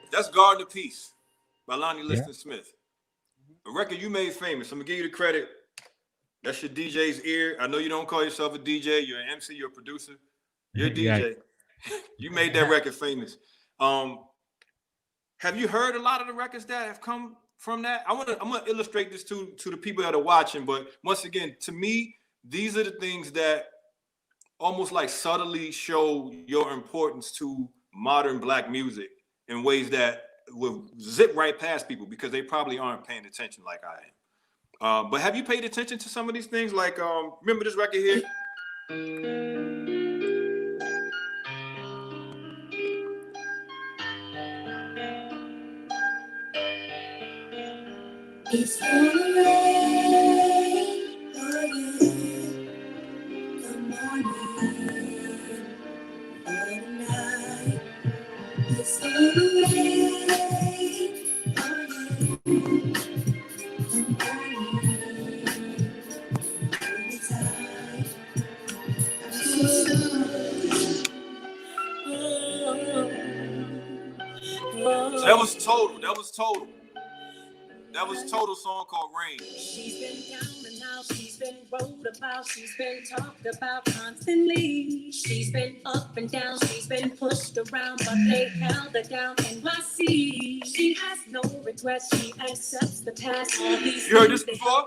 That's Garden of Peace by Lonnie Liston Smith. A record you made famous. I'm gonna give you the credit. That's your DJ's ear. I know you don't call yourself a DJ. You're an MC. You're a producer. You're a DJ. You made that record famous. Have you heard a lot of the records that have come from that? I'm gonna illustrate this to the people that are watching. But once again, to me, these are the things that almost like subtly show your importance to modern Black music in ways that will zip right past people because they probably aren't paying attention like I am. But have you paid attention to some of these things? Like, remember this record here? It's gonna rain again. Good morning or night. It's gonna rain again. Good morning every time. So that was Total. That was Total. That was Total song called Rain. She's been down and out, she's been wrote about, she's been talked about constantly. She's been up and down, she's been pushed around, but they held her down NYC. She has no regrets, she accepts the past. All these You heard this things before?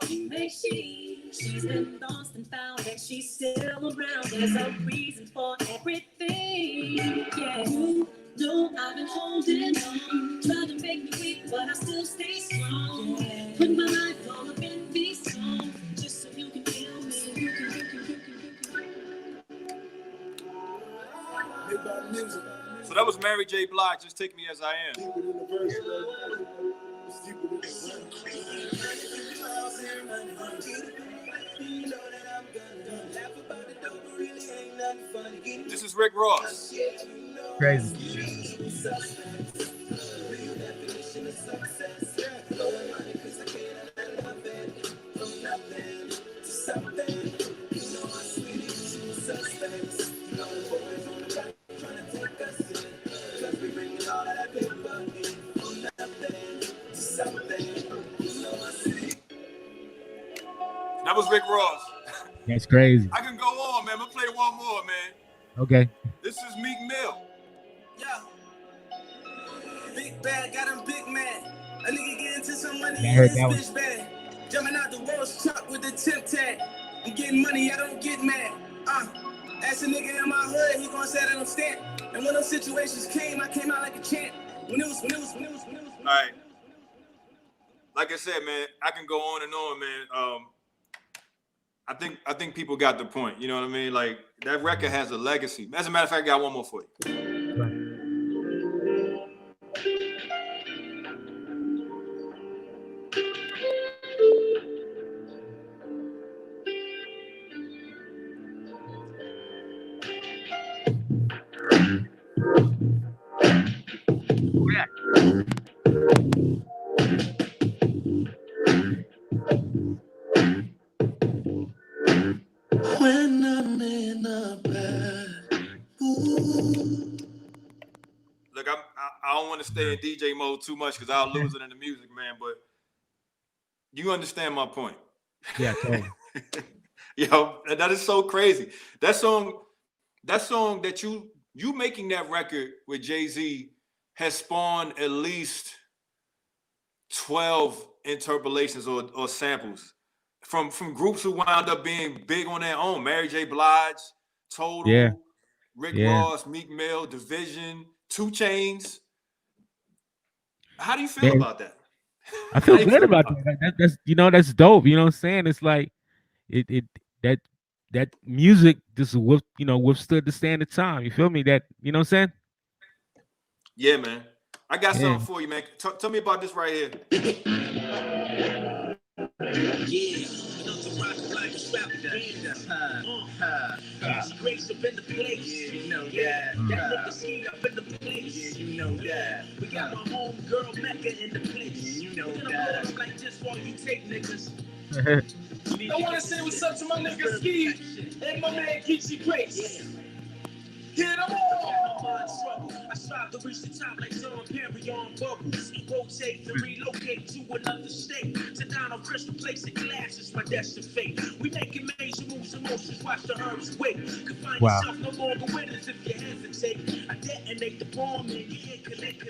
She's been lost and found, and she's still around. There's a reason for everything. Yeah, you know I've been holding on, trying to make me weak, but I still stay strong. Yeah. Put my life all up in these songs, just so you can feel me. So that was Mary J. Blige, Just Take Me As I Am. This is Rick Ross. Crazy. That was Rick Ross. That's crazy. I can go on, man. I'm gonna play one more, man. Okay. This is Meek Mill. Yeah. Big bag, got him big man. A nigga get into some money I in heard his that one. bitch bag. Jumping out the Rolls truck with the tip tag. I'm getting money, I don't get mad. Ask a nigga in my hood, he gon' say that I'm stamped. And when those situations came, I came out like a champ. When it was. All right. Like I said, man, I can go on and on, man. I think people got the point. You know what I mean? Like, that record has a legacy. As a matter of fact, I got one more for you. When I'm in a bad mood. Look, I don't want to stay in DJ mode too much because I'll lose it in the music, man. But you understand my point. Yeah, totally. Yo, that is so crazy. That song that you making that record with Jay-Z has spawned at least 12 interpolations or samples from groups who wound up being big on their own. Mary J. Blige, Total, Yeah. Rick Yeah. Ross, Meek Mill, Division, 2 Chainz. How do you feel about that? I feel How do you good about that. That's that's dope. You know what I'm saying? It's like that music just withstood the stand of time. You feel me? That you know what I'm saying? Yeah, man. I got Yeah. something for you, man. Tell me about this right here. Grace up in the place, you know that. That nigga ski up in the place, you know that. We got my home girl Mecca in the place, you know that. Like this while you take niggas. I want to say what's up to my nigga Ski and my man Geechee Grace. Hit 'em all. I strive to reach the top like John Perry on bubbles. Rotate to relocate to another state. Sit down on crystal plates and glasses, my destined fate. We making major moves, emotions, watch the herbs wait. Could find Wow. yourself no longer winners if you hesitate. I detonate the bomb and you hit connect.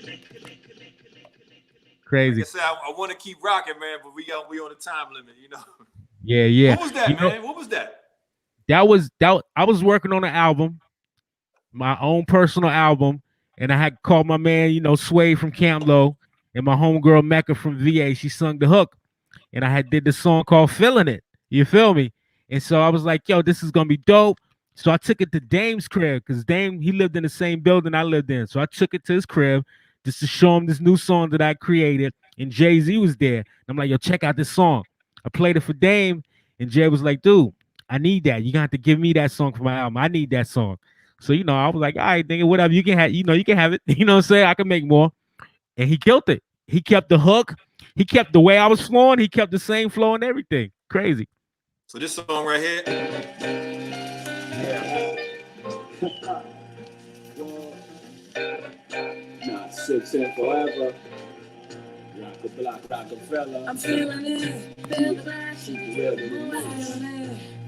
Crazy. Like I said, I want to keep rocking, man, but we on a time limit, you know. Yeah. What was that, You know, man? What was that? that I was working on an album, my own personal album, and I had called my man, Sway from Camp Low, and my homegirl Mecca from VA. She sung the hook, and I had did this song called "Feelin It." You feel me? And so I was like, "Yo, this is gonna be dope." So I took it to Dame's crib because Dame he lived in the same building I lived in. So I took it to his crib just to show him this new song that I created, and Jay-Z was there. I'm like, yo, check out this song. I played it for Dame, and Jay was like, dude, I need that. You're gonna have to give me that song for my album. I need that song. So, I was like, all right, nigga, whatever. You can have, you can have it. You know what I'm saying? I can make more. And he killed it. He kept the hook. He kept the way I was flowing. He kept the same flow and everything. Crazy. So this song right here. Not 6 and forever. Roc-A-Fella. I'm feeling it, feel the rush. Keep it real,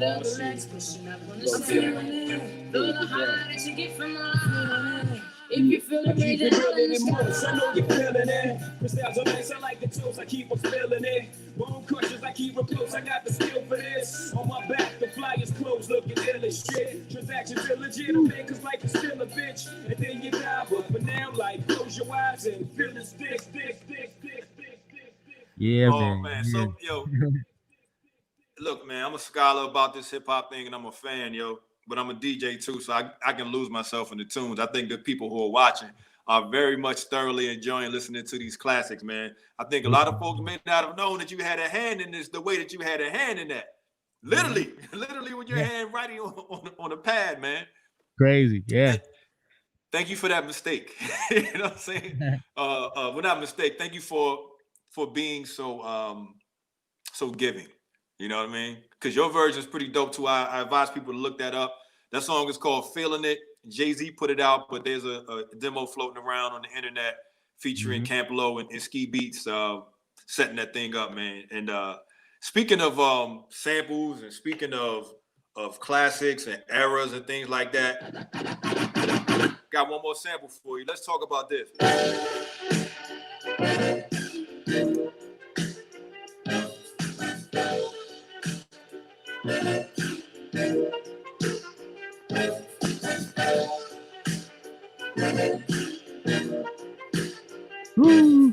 I'm feeling it, feel the high that you get from us. If you feel I it, keep raise it it real up in the anymore. sky. I know you're feeling it. Crystals are nice, I like the toes. I keep on feeling it. Bone crushers, I keep them close. I got the skill for this. On my back, the flyers clothes looking ill as shit. Transactions illegitimate, cause like you're still a bitch. And then you die, but for now, like, close your eyes and feel the stick. Yeah, Oh man. man. Yeah. So yo, look, man, I'm a scholar about this hip hop thing, and I'm a fan, yo. But I'm a DJ too, so I can lose myself in the tunes. I think the people who are watching are very much thoroughly enjoying listening to these classics, man. I think a lot of folks may not have known that you had a hand in this the way that you had a hand in that. Literally with your hand writing on the pad, man. Crazy. Yeah. Thank you for that mistake. You know what I'm saying? Well, not mistake. Thank you for being so giving. You know what I mean? Because your version is pretty dope too. I advise people to look that up. That song is called Feelin It. Jay-Z put it out, but there's a demo floating around on the internet featuring Camp Lo and SkiBeatz setting that thing up, man. And speaking of samples and speaking of classics and eras and things like that, got one more sample for you. Let's talk about this. Woo.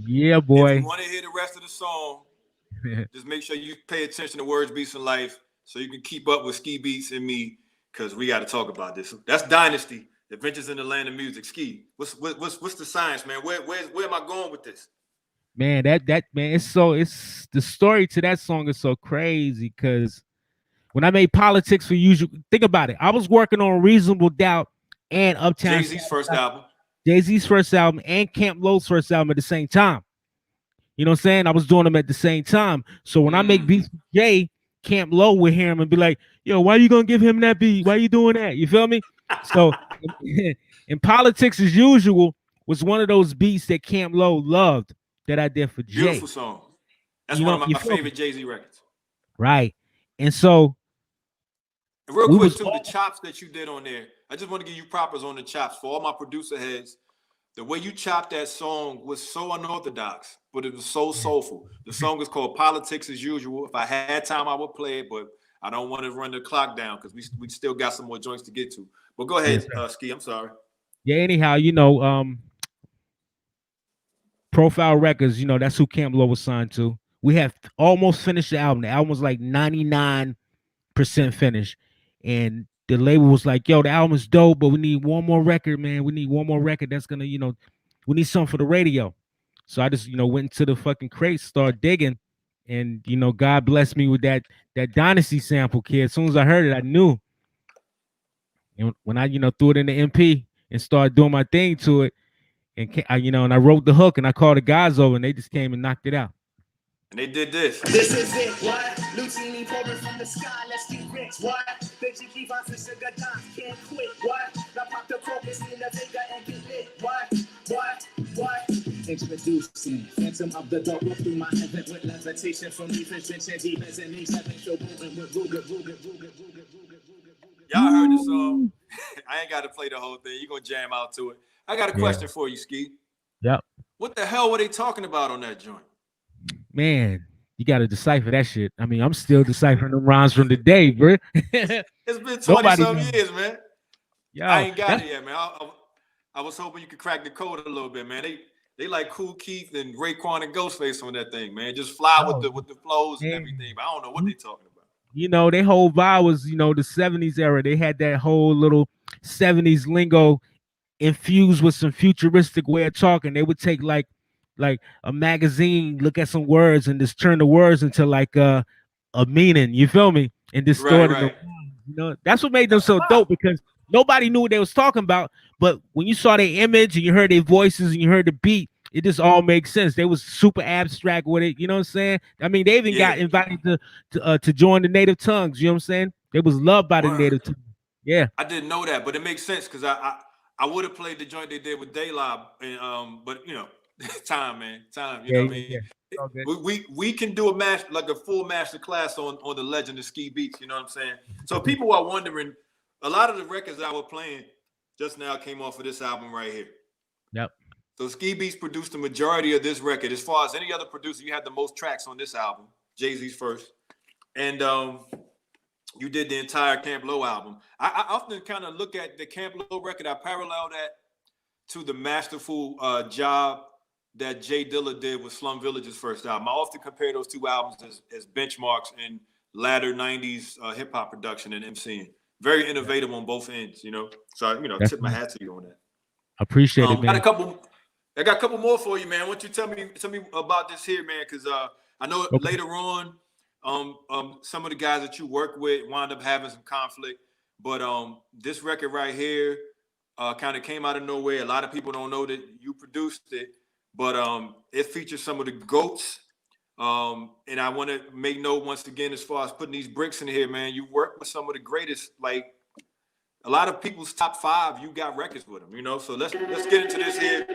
Yeah, boy. If you want to hear the rest of the song, just make sure you pay attention to Words, Beats, and Life so you can keep up with SkiBeatz and me, because we got to talk about this. That's Dynasty, Adventures in the Land of Music. Ski, what's the science, man? Where am I going with this? Man, that man, it's the story to that song is so crazy, because when I made Politics for Usual, think about it. I was working on Reasonable Doubt and Uptown. Jay-Z's first album. Jay-Z's first album and Camp Lo's first album at the same time. You know what I'm saying? I was doing them at the same time. So when I make beats with Jay, Camp Lo would hear him and be like, yo, why you gonna give him that beat? Why you doing that? You feel me? So in Politics as Usual was one of those beats that Camp Lo loved that I did for Jay. Beautiful song. That's one of my favorite Jay-Z records. Right. And so real quick, too, the chops that you did on there, I just want to give you propers on the chops. For all my producer heads, the way you chopped that song was so unorthodox, but it was so soulful. The song is called Politics as Usual. If I had time, I would play it, but I don't want to run the clock down because we still got some more joints to get to. But go ahead, Ski. I'm sorry. Yeah, anyhow, Profile Records, that's who Camp Lo was signed to. We have almost finished the album. The album was like 99% finished. And the label was like, yo, the album is dope, but we need one more record, man. We need one more record that's gonna, we need something for the radio. So I just, went into the fucking crates, started digging, and God blessed me with that Dynasty sample, kid. As soon as I heard it, I knew. And when I, threw it in the MP and started doing my thing to it, and I wrote the hook and I called the guys over and they just came and knocked it out. And they did this. This is it, what? Lucini pouring from the sky, let's get rich, what? Bitchy keep on to sugar dimes, can't quit, what? Now pop the focus in the vigor and get lit, what? Introducing Phantom of the Dark, walk through my heaven with levitation from defense and demons and these heaven show moving with ruga. Y'all heard the song. I ain't got to play the whole thing. You're going to jam out to it. I got a question for you, Ski. Yep. What the hell were they talking about on that joint? Man, you got to decipher that shit. I mean, I'm still deciphering them rhymes from the day, bro. It's been 20-some years, man. Yo, I ain't got it yet, man. I was hoping you could crack the code a little bit, man. They like Cool Keith and Raekwon and Ghostface on that thing, man. Just fly with the flows and everything. But I don't know what they talking about. You know, their whole vibe was, you know, the 70s era. They had that whole little 70s lingo infused with some futuristic way of talking. They would take like a magazine, look at some words, and just turn the words into like a meaning. You feel me? And distort it. Right. You know, that's what made them so dope, because nobody knew what they was talking about. But when you saw their image and you heard their voices and you heard the beat, it just all makes sense. They was super abstract with it. You know what I'm saying? I mean, they even got invited to join the Native Tongues. You know what I'm saying? They was loved by the Native Tongues. Yeah. I didn't know that, but it makes sense because I would have played the joint they did with Daylive, and but you know, time, man, time. You know what I mean? Yeah. We can do a full master class on the Legend of SkiBeatz. You know what I'm saying? So people are wondering, a lot of the records I was playing just now came off of this album right here. Yep. So SkiBeatz produced the majority of this record. As far as any other producer, you had the most tracks on this album. Jay-Z's first, and you did the entire Camp Lo album. I often kind of look at the Camp Lo record. I parallel that to the masterful job that Jay Dilla did with Slum Village's first album. I often compare those two albums as benchmarks in latter 90s hip hop production and MCing. Very innovative on both ends, you know. So, you know, tip my hat to you on that. Appreciate it, man. I got a couple more for you, man. Why don't you tell me about this here, man? Because I know later on, some of the guys that you work with wound up having some conflict, but this record right here kind of came out of nowhere. A lot of people don't know that you produced it, but it features some of the GOATs. And I want to make note once again, as far as putting these bricks in here, man, you work with some of the greatest, like a lot of people's top 5, you got records with them, you know? So let's get into this here.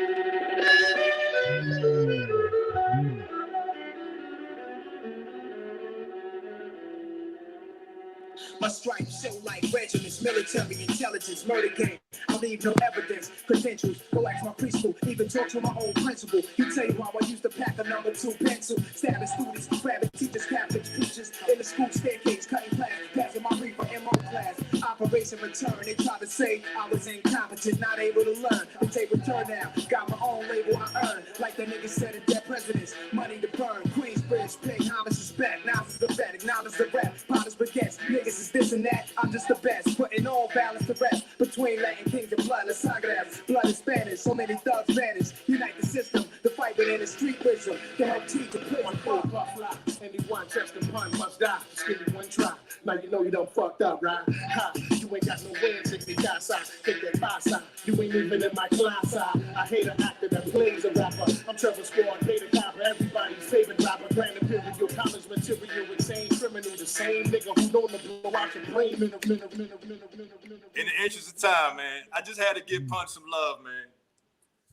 My stripes show like regiments, military intelligence, murder game. I leave no evidence, credentials. Go ask my preschool, even talk to my own principal. He tell you how I used to pack a number 2 pencil, stabbing students, grabbing teachers, Catholics, preachers in the school staircase, cutting class, passing my reefer in my class. Operation Return, they tried to say I was incompetent, not able to learn. They take return now, got my own label I earn. Like the nigga said at dead presidents, money to burn, Queensbridge, pay homage, respect. Now it's the vet, acknowledge the rap, potters, baguettes, niggas is this and that. I'm just the best, putting all balance the rest between Latin kings and blood. Let's talk that. Blood is Spanish, so many thugs vanish. Unite the system, the fight within the street wisdom. To help teach the prison. One buff lie, anyone touch the pun must die. Just give me one try. Now you know you done fucked up, right? Ha, you ain't got no way to take me outside. Take that five side. You ain't even in my class side. I hate an actor that plays a rapper. I'm Trevor Squad, Beta Copper, everybody's favorite rapper. Grand Imperial, college material, insane criminal, the same nigga who known to blow out your brain. In the interest of time, man, I just had to give Pun some love, man.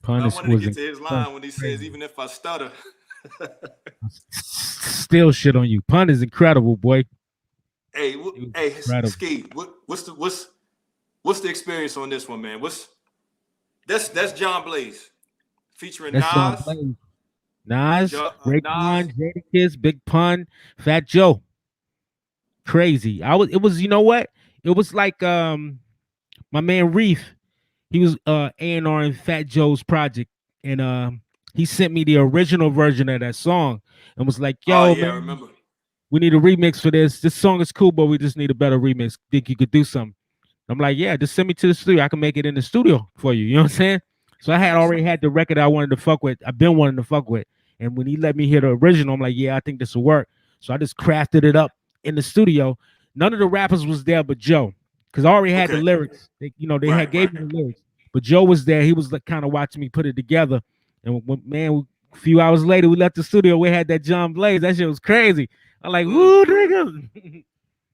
Pun I wanted to get to his line when he says, "Even if I stutter." Still shit on you. Pun is incredible, boy. Hey, Ski, what's the experience on this one, man? That's John Blaze featuring Nas. Nas, Raekwon, Jadakiss, Big Pun, Fat Joe. Crazy. It was, you know what? It was like my man Reef, he was A&R in Fat Joe's project, and he sent me the original version of that song and was like, yo, man, I remember. We need a remix for this. This song is cool, but we just need a better remix. Think you could do something? I'm like, yeah, just send me to the studio. I can make it in the studio for you. You know what I'm saying? So I had already had the record I wanted to fuck with. I've been wanting to fuck with. And when he let me hear the original, I'm like, yeah, I think this will work. So I just crafted it up in the studio. None of the rappers was there but Joe, because I already had the lyrics. They gave me the lyrics. But Joe was there. He was like kind of watching me put it together. And man, a few hours later, we left the studio. We had that John Blaze. That shit was crazy. I'm like, woo, nigga.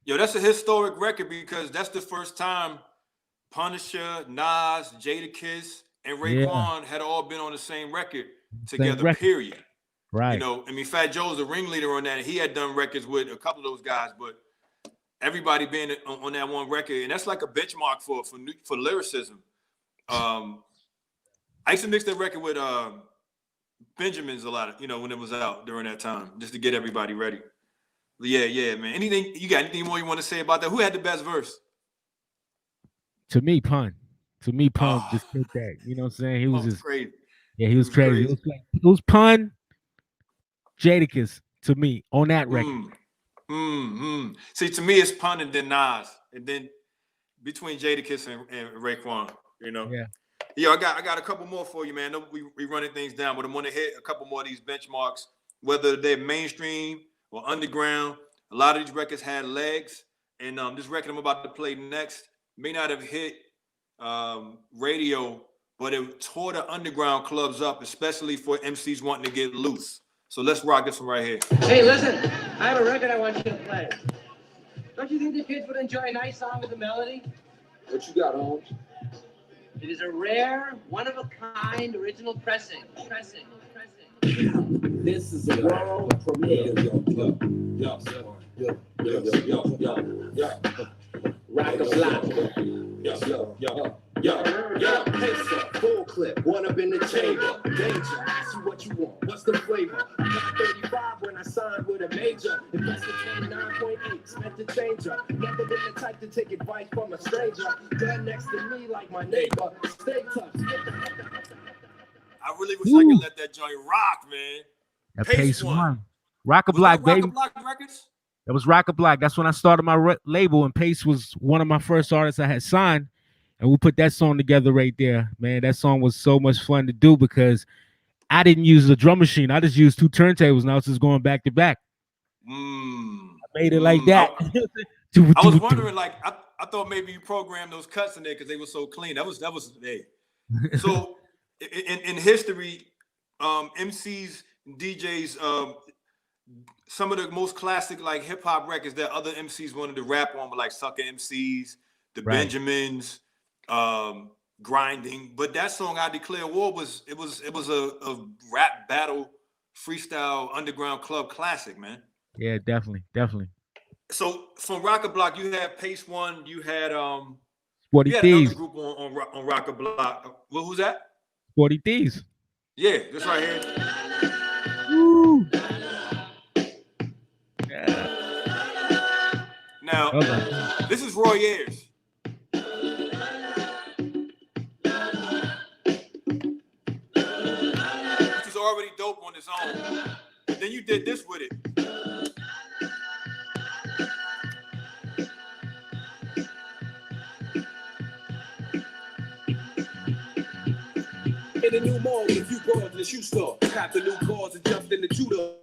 Yo, that's a historic record because that's the first time Punisher, Nas, Jadakiss, and Raekwon had all been on the same record together, period. Right. You know, I mean, Fat Joe's the ringleader on that. And he had done records with a couple of those guys, but everybody being on that one record, and that's like a benchmark for lyricism. I used to mix that record with Benjamin's a lot, when it was out during that time, just to get everybody ready. But yeah, man. You got anything more you want to say about that? Who had the best verse? To me, Pun just did that. You know what I'm saying? He was just crazy. Yeah, he was crazy. It was Pun, Jadakiss to me on that record. See, to me, it's Pun and then Nas, and then between Jadakiss and Raekwon. You know. Yeah. Yeah, I got a couple more for you, man. We running things down, but I'm gonna hit a couple more of these benchmarks, whether they're mainstream or underground. A lot of these records had legs, and this record I'm about to play next may not have hit radio, but it tore the underground clubs up, especially for MCs wanting to get loose. So let's rock this one right here. Hey, listen, I have a record I want you to play. Don't you think the kids would enjoy a nice song with a melody? What you got, Holmes? It is a rare, one-of-a-kind original pressing. This is a world premiere. Roc-A-Fella. Full clip, one up in the chamber. Danger, ask you what you want. What's the flavor? I got 35 when I signed with a major. Invested 29.8, spent the changer. Never been the type to take advice from a stranger. Done next to me like my neighbor. Stay tough. I really wish I could let that joint rock, man. That Pacewon. Roc-A-Block, Was that baby. Roc-A-Block Records? That was Roc-A-Block. That's when I started my label, and Pace was one of my first artists I had signed. And we put that song together right there. Man, that song was so much fun to do because I didn't use the drum machine. I just used 2 turntables, and I was just going back to back. I made it like that. I was wondering, like, I thought maybe you programmed those cuts in there because they were so clean. That was hey. So in history, MCs, DJs, some of the most classic like hip hop records that other MCs wanted to rap on were like Sucker MCs, the Benjamins, Grinding. But that song, I Declare War, was a rap battle freestyle underground club classic, man. Yeah, definitely. So from Roc-A-Block, you had Pacewon, you had Sporty you had Thievz. another group on Roc-A-Block. Well, who's that? Sporty Thievz. Yeah, this right here. Woo. Now, this is Roy Ayers. Which is already dope on its own. But then you did this with it. In a new mall with a few bras in the shoe store. Copped the new cars and jumped in the two-door.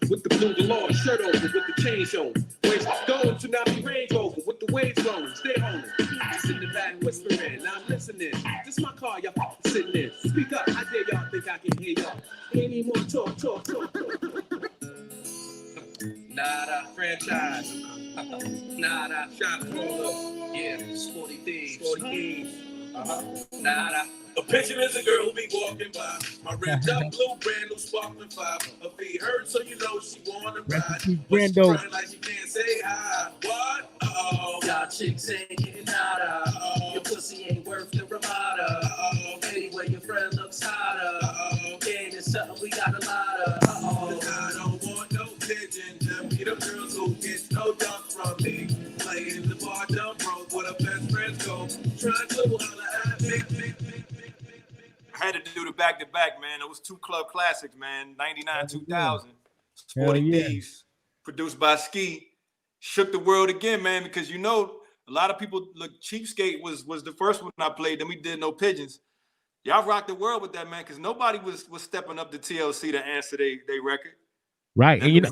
With the blue galore, shirt open, with the chain showing. Waist stone, tsunami Range Rover, with the waves rolling. Stay home. Sit in the back whispering, now I'm listening. This my car, y'all sitting in. Speak up, I dare y'all think I can hear y'all. Any more talk. Nada, franchise. Nada, shot caller. Yeah, Sporty Thievz. Nada. A picture is a girl who be walking by. My red dot blue brand new sparkling five. Her feet hurt, so you know she wanna ride. But she crying like she can't say hi. What? Uh-oh. Y'all chicks ain't getting nada. Your pussy ain't worth the Ramada. Anyway, your friend looks hotter. Game is something we got a lot of. I don't want no pigeon. Them be the girls who get no dump from me. Playing the bar dumb broke where the best friends go. Trying to holla at me. I had to do the back-to-back, man. It was 2 club classics, man. 99, 2000. Sporty Thievz, produced by Ski. Shook the world again, man, because, you know, a lot of people, look, Cheapskate was the first one I played. Then we did No Pigeons. Y'all rocked the world with that, man, because nobody was stepping up to TLC to answer their record. Right. And, you know,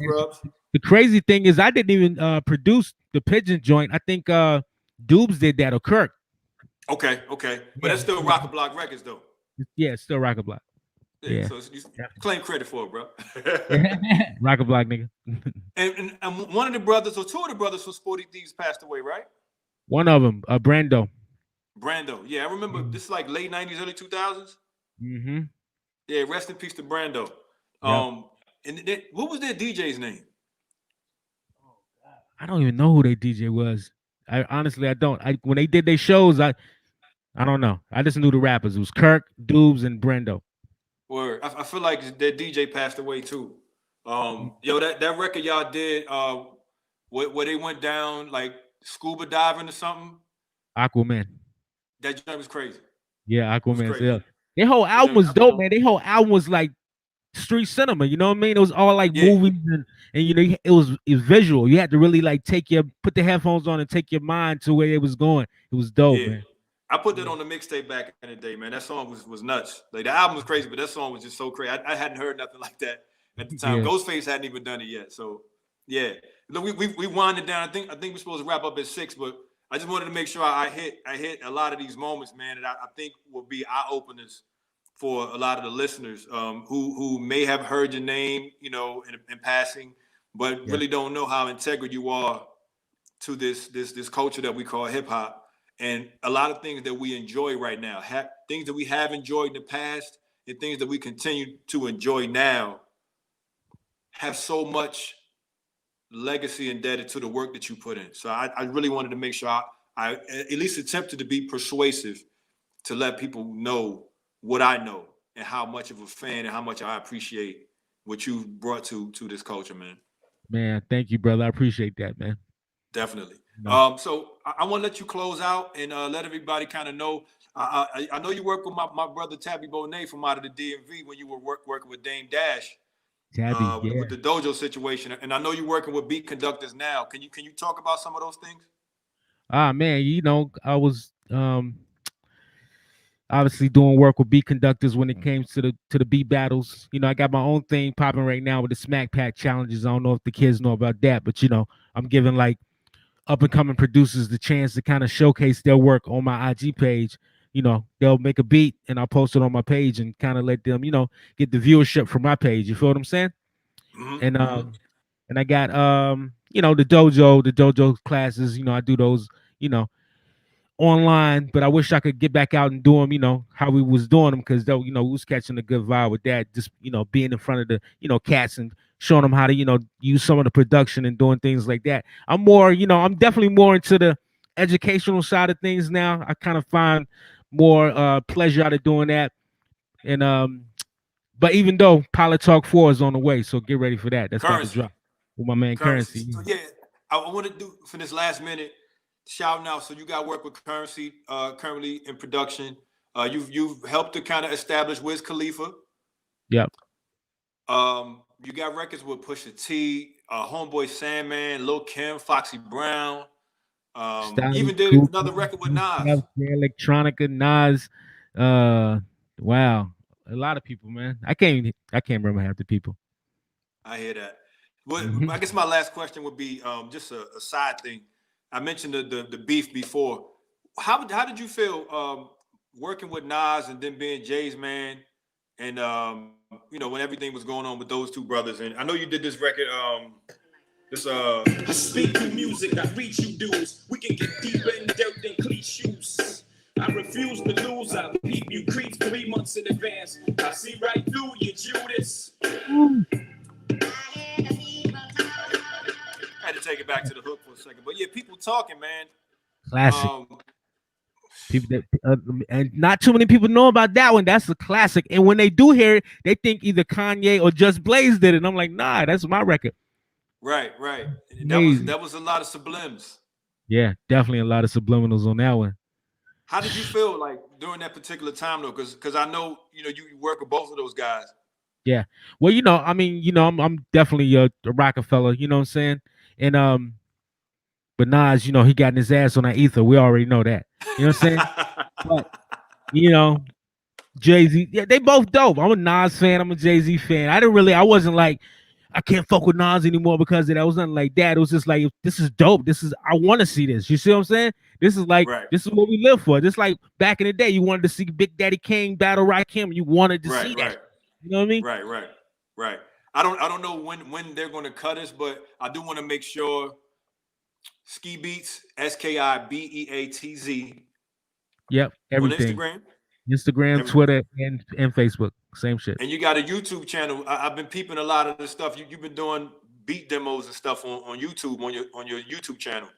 the crazy thing is I didn't even produce the Pigeon joint. I think Doobs did that, or Kirk. Okay. But that's still Roc-A-Block Records, though. Yeah, it's still Roc-A-Block. Yeah. So you claim credit for it, bro. Roc-A-Block, nigga. and one of the brothers, or 2 of the brothers from Sporty Thievz passed away, right? One of them, Brando. Yeah, I remember this is like late 90s, early 2000s. Mm-hmm. Yeah, rest in peace to Brando. And what was their DJ's name? I don't even know who their DJ was. I honestly don't. When they did their shows, I don't know. I just knew the rappers. It was Kirk, Doobs, and Brando. Word. I feel like their DJ passed away too. Yo, that record y'all did, where they went down like scuba diving or something. Aquaman. That joint was crazy. Yeah, Aquaman. Yeah. Their whole album was dope, man. Their whole album was like street cinema. You know what I mean? It was all like movies and you know it was visual. You had to really like put the headphones on and take your mind to where it was going. It was dope, man. I put that on the mixtape back in the day, man. That song was nuts. Like the album was crazy, but that song was just so crazy. I hadn't heard nothing like that at the time. Ghostface hadn't even done it yet. So yeah, look, we wound it down. I think we're supposed to wrap up at 6, but I just wanted to make sure I hit a lot of these moments, man, that I think will be eye openers for a lot of the listeners who may have heard your name, you know, in passing, but really don't know how integral you are to this culture that we call hip hop, and a lot of things that we enjoy right now, things that we have enjoyed in the past, and things that we continue to enjoy now, have so much legacy indebted to the work that you put in. So I really wanted to make sure I at least attempted to be persuasive to let people know what I know and how much of a fan and how much I appreciate what you've brought to this culture, man. Man, thank you, brother. I appreciate that, man. Definitely. So I want to let you close out and let everybody kind of know. I know you work with my brother Tabby Bonet from out of the DMV when you were working with Dame Dash. With the dojo situation, and I know you're working with beat conductors now. Can you talk about some of those things? Man, you know, I was obviously doing work with beat conductors when it came to the beat battles. You know, I got my own thing popping right now with the Smack Pack challenges. I don't know if the kids know about that, but you know, I'm giving like up and coming producers the chance to kind of showcase their work on my IG page. You know, they'll make a beat and I'll post it on my page and kind of let them, you know, get the viewership from my page. You feel what I'm saying? And I got you know, the dojo classes. You know, I do those, you know, online, but I wish I could get back out and do them, you know, how we was doing them, because though, you know, we was catching a good vibe with that. Just, you know, being in front of the, you know, cats and showing them how to, you know, use some of the production and doing things like that. I'm more, you know, I'm definitely more into the educational side of things now. I kind of find more pleasure out of doing that. And but even though Pilot Talk 4 is on the way, so get ready for that. That's about to drop with my man Currency. So yeah, I want to do for this last minute shouting out. So you got work with Currency currently in production. You've helped to kind of establish Wiz Khalifa. Yep. You got records with Pusha T, Homeboy Sandman, Lil Kim, Foxy Brown. Even did another record with Nas. Electronica, Nas. Wow, a lot of people, man. I can't remember half the people. I hear that. Well, I guess my last question would be just a side thing. I mentioned the beef before. How did you feel working with Nas and then being Jay's man, and you know, when everything was going on with those two brothers? And I know you did this record. I speak to music, I reach you dudes. We can get deeper in dirt than cleat shoes. I refuse to lose. I peep you creeps 3 months in advance. I see right through you, Judas. I had to take it back to the hook for a second, but yeah, people talking, man. Classic. People that and not too many people know about that one. That's a classic. And when they do hear it, they think either Kanye or Just Blaze did it. And I'm like, nah, that's my record. Right. That was a lot of sublims. Yeah, definitely a lot of subliminals on that one. How did you feel like during that particular time though? Because I know, you know, you work with both of those guys. Yeah. Well, you know, I mean, you know, I'm definitely a Roc-A-Fella, you know what I'm saying? And but Nas, you know, he got in his ass on that ether. We already know that. You know what I'm saying? But you know, Jay-Z, yeah, they both dope. I'm a Nas fan, I'm a Jay-Z fan. I wasn't like, I can't fuck with Nas anymore because of that. It was nothing like that. It was just like, this is dope. I want to see this. You see what I'm saying? This is like, This is what we live for. Just like back in the day, you wanted to see Big Daddy Kane battle Rakim. You wanted to see that. You know what I mean? Right. I don't know when they're going to cut us, but I do want to make sure SkiBeatz, SkiBeatz. Yep, everything. On Instagram, Twitter, and Facebook. Same shit. And you got a YouTube channel. I've been peeping a lot of the stuff. You've been doing beat demos and stuff on YouTube, on your YouTube channel.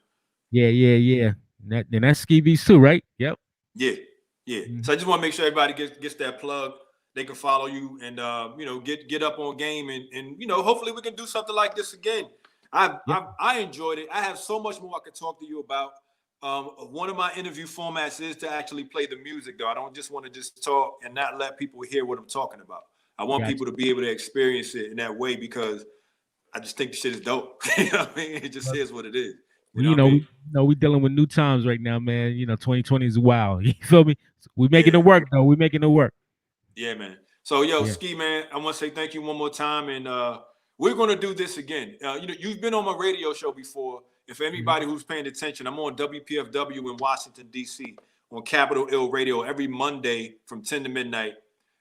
Yeah. And that's SkiBeatz too, right? Yep. Yeah. So I just want to make sure everybody gets that plug. They can follow you and you know, get up on game and you know, hopefully we can do something like this again. I enjoyed it. I have so much more I could talk to you about. One of my interview formats is to actually play the music, though. I don't just want to just talk and not let people hear what I'm talking about. I want people to be able to experience it in that way because I just think the shit is dope. You know what I mean? It just is what it is. You know, we dealing with new times right now, man. 2020 is wild. You feel me? We making it work, though. We making it work. Yeah, man. So, Ski, man, I want to say thank you one more time, and we're gonna do this again. You've been on my radio show before. If anybody who's paying attention, I'm on WPFW in Washington, D.C. on Capitol Ill Radio every Monday from 10 to midnight,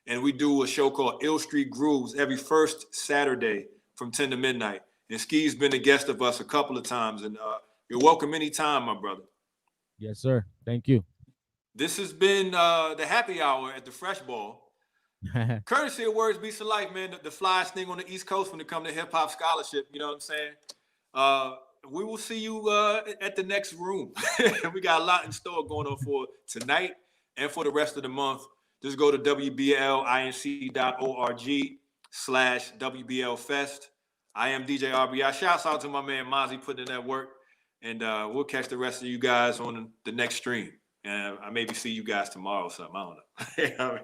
and we do a show called Ill Street Grooves every first Saturday from 10 to midnight. And Ski's been a guest of us a couple of times, and you're welcome anytime, my brother. Yes, sir. Thank you. This has been the happy hour at the Fresh Ball. Courtesy of Words Beats of Life, man, the flyest thing on the East Coast when it comes to hip-hop scholarship, you know what I'm saying? We will see you at the next room. We got a lot in store going on for tonight and for the rest of the month. Just go to wblinc.org/WBLFest. I am DJ RBI. Shouts out to my man Mozzie putting in that work. And we'll catch the rest of you guys on the next stream. And I maybe see you guys tomorrow or something. I don't know.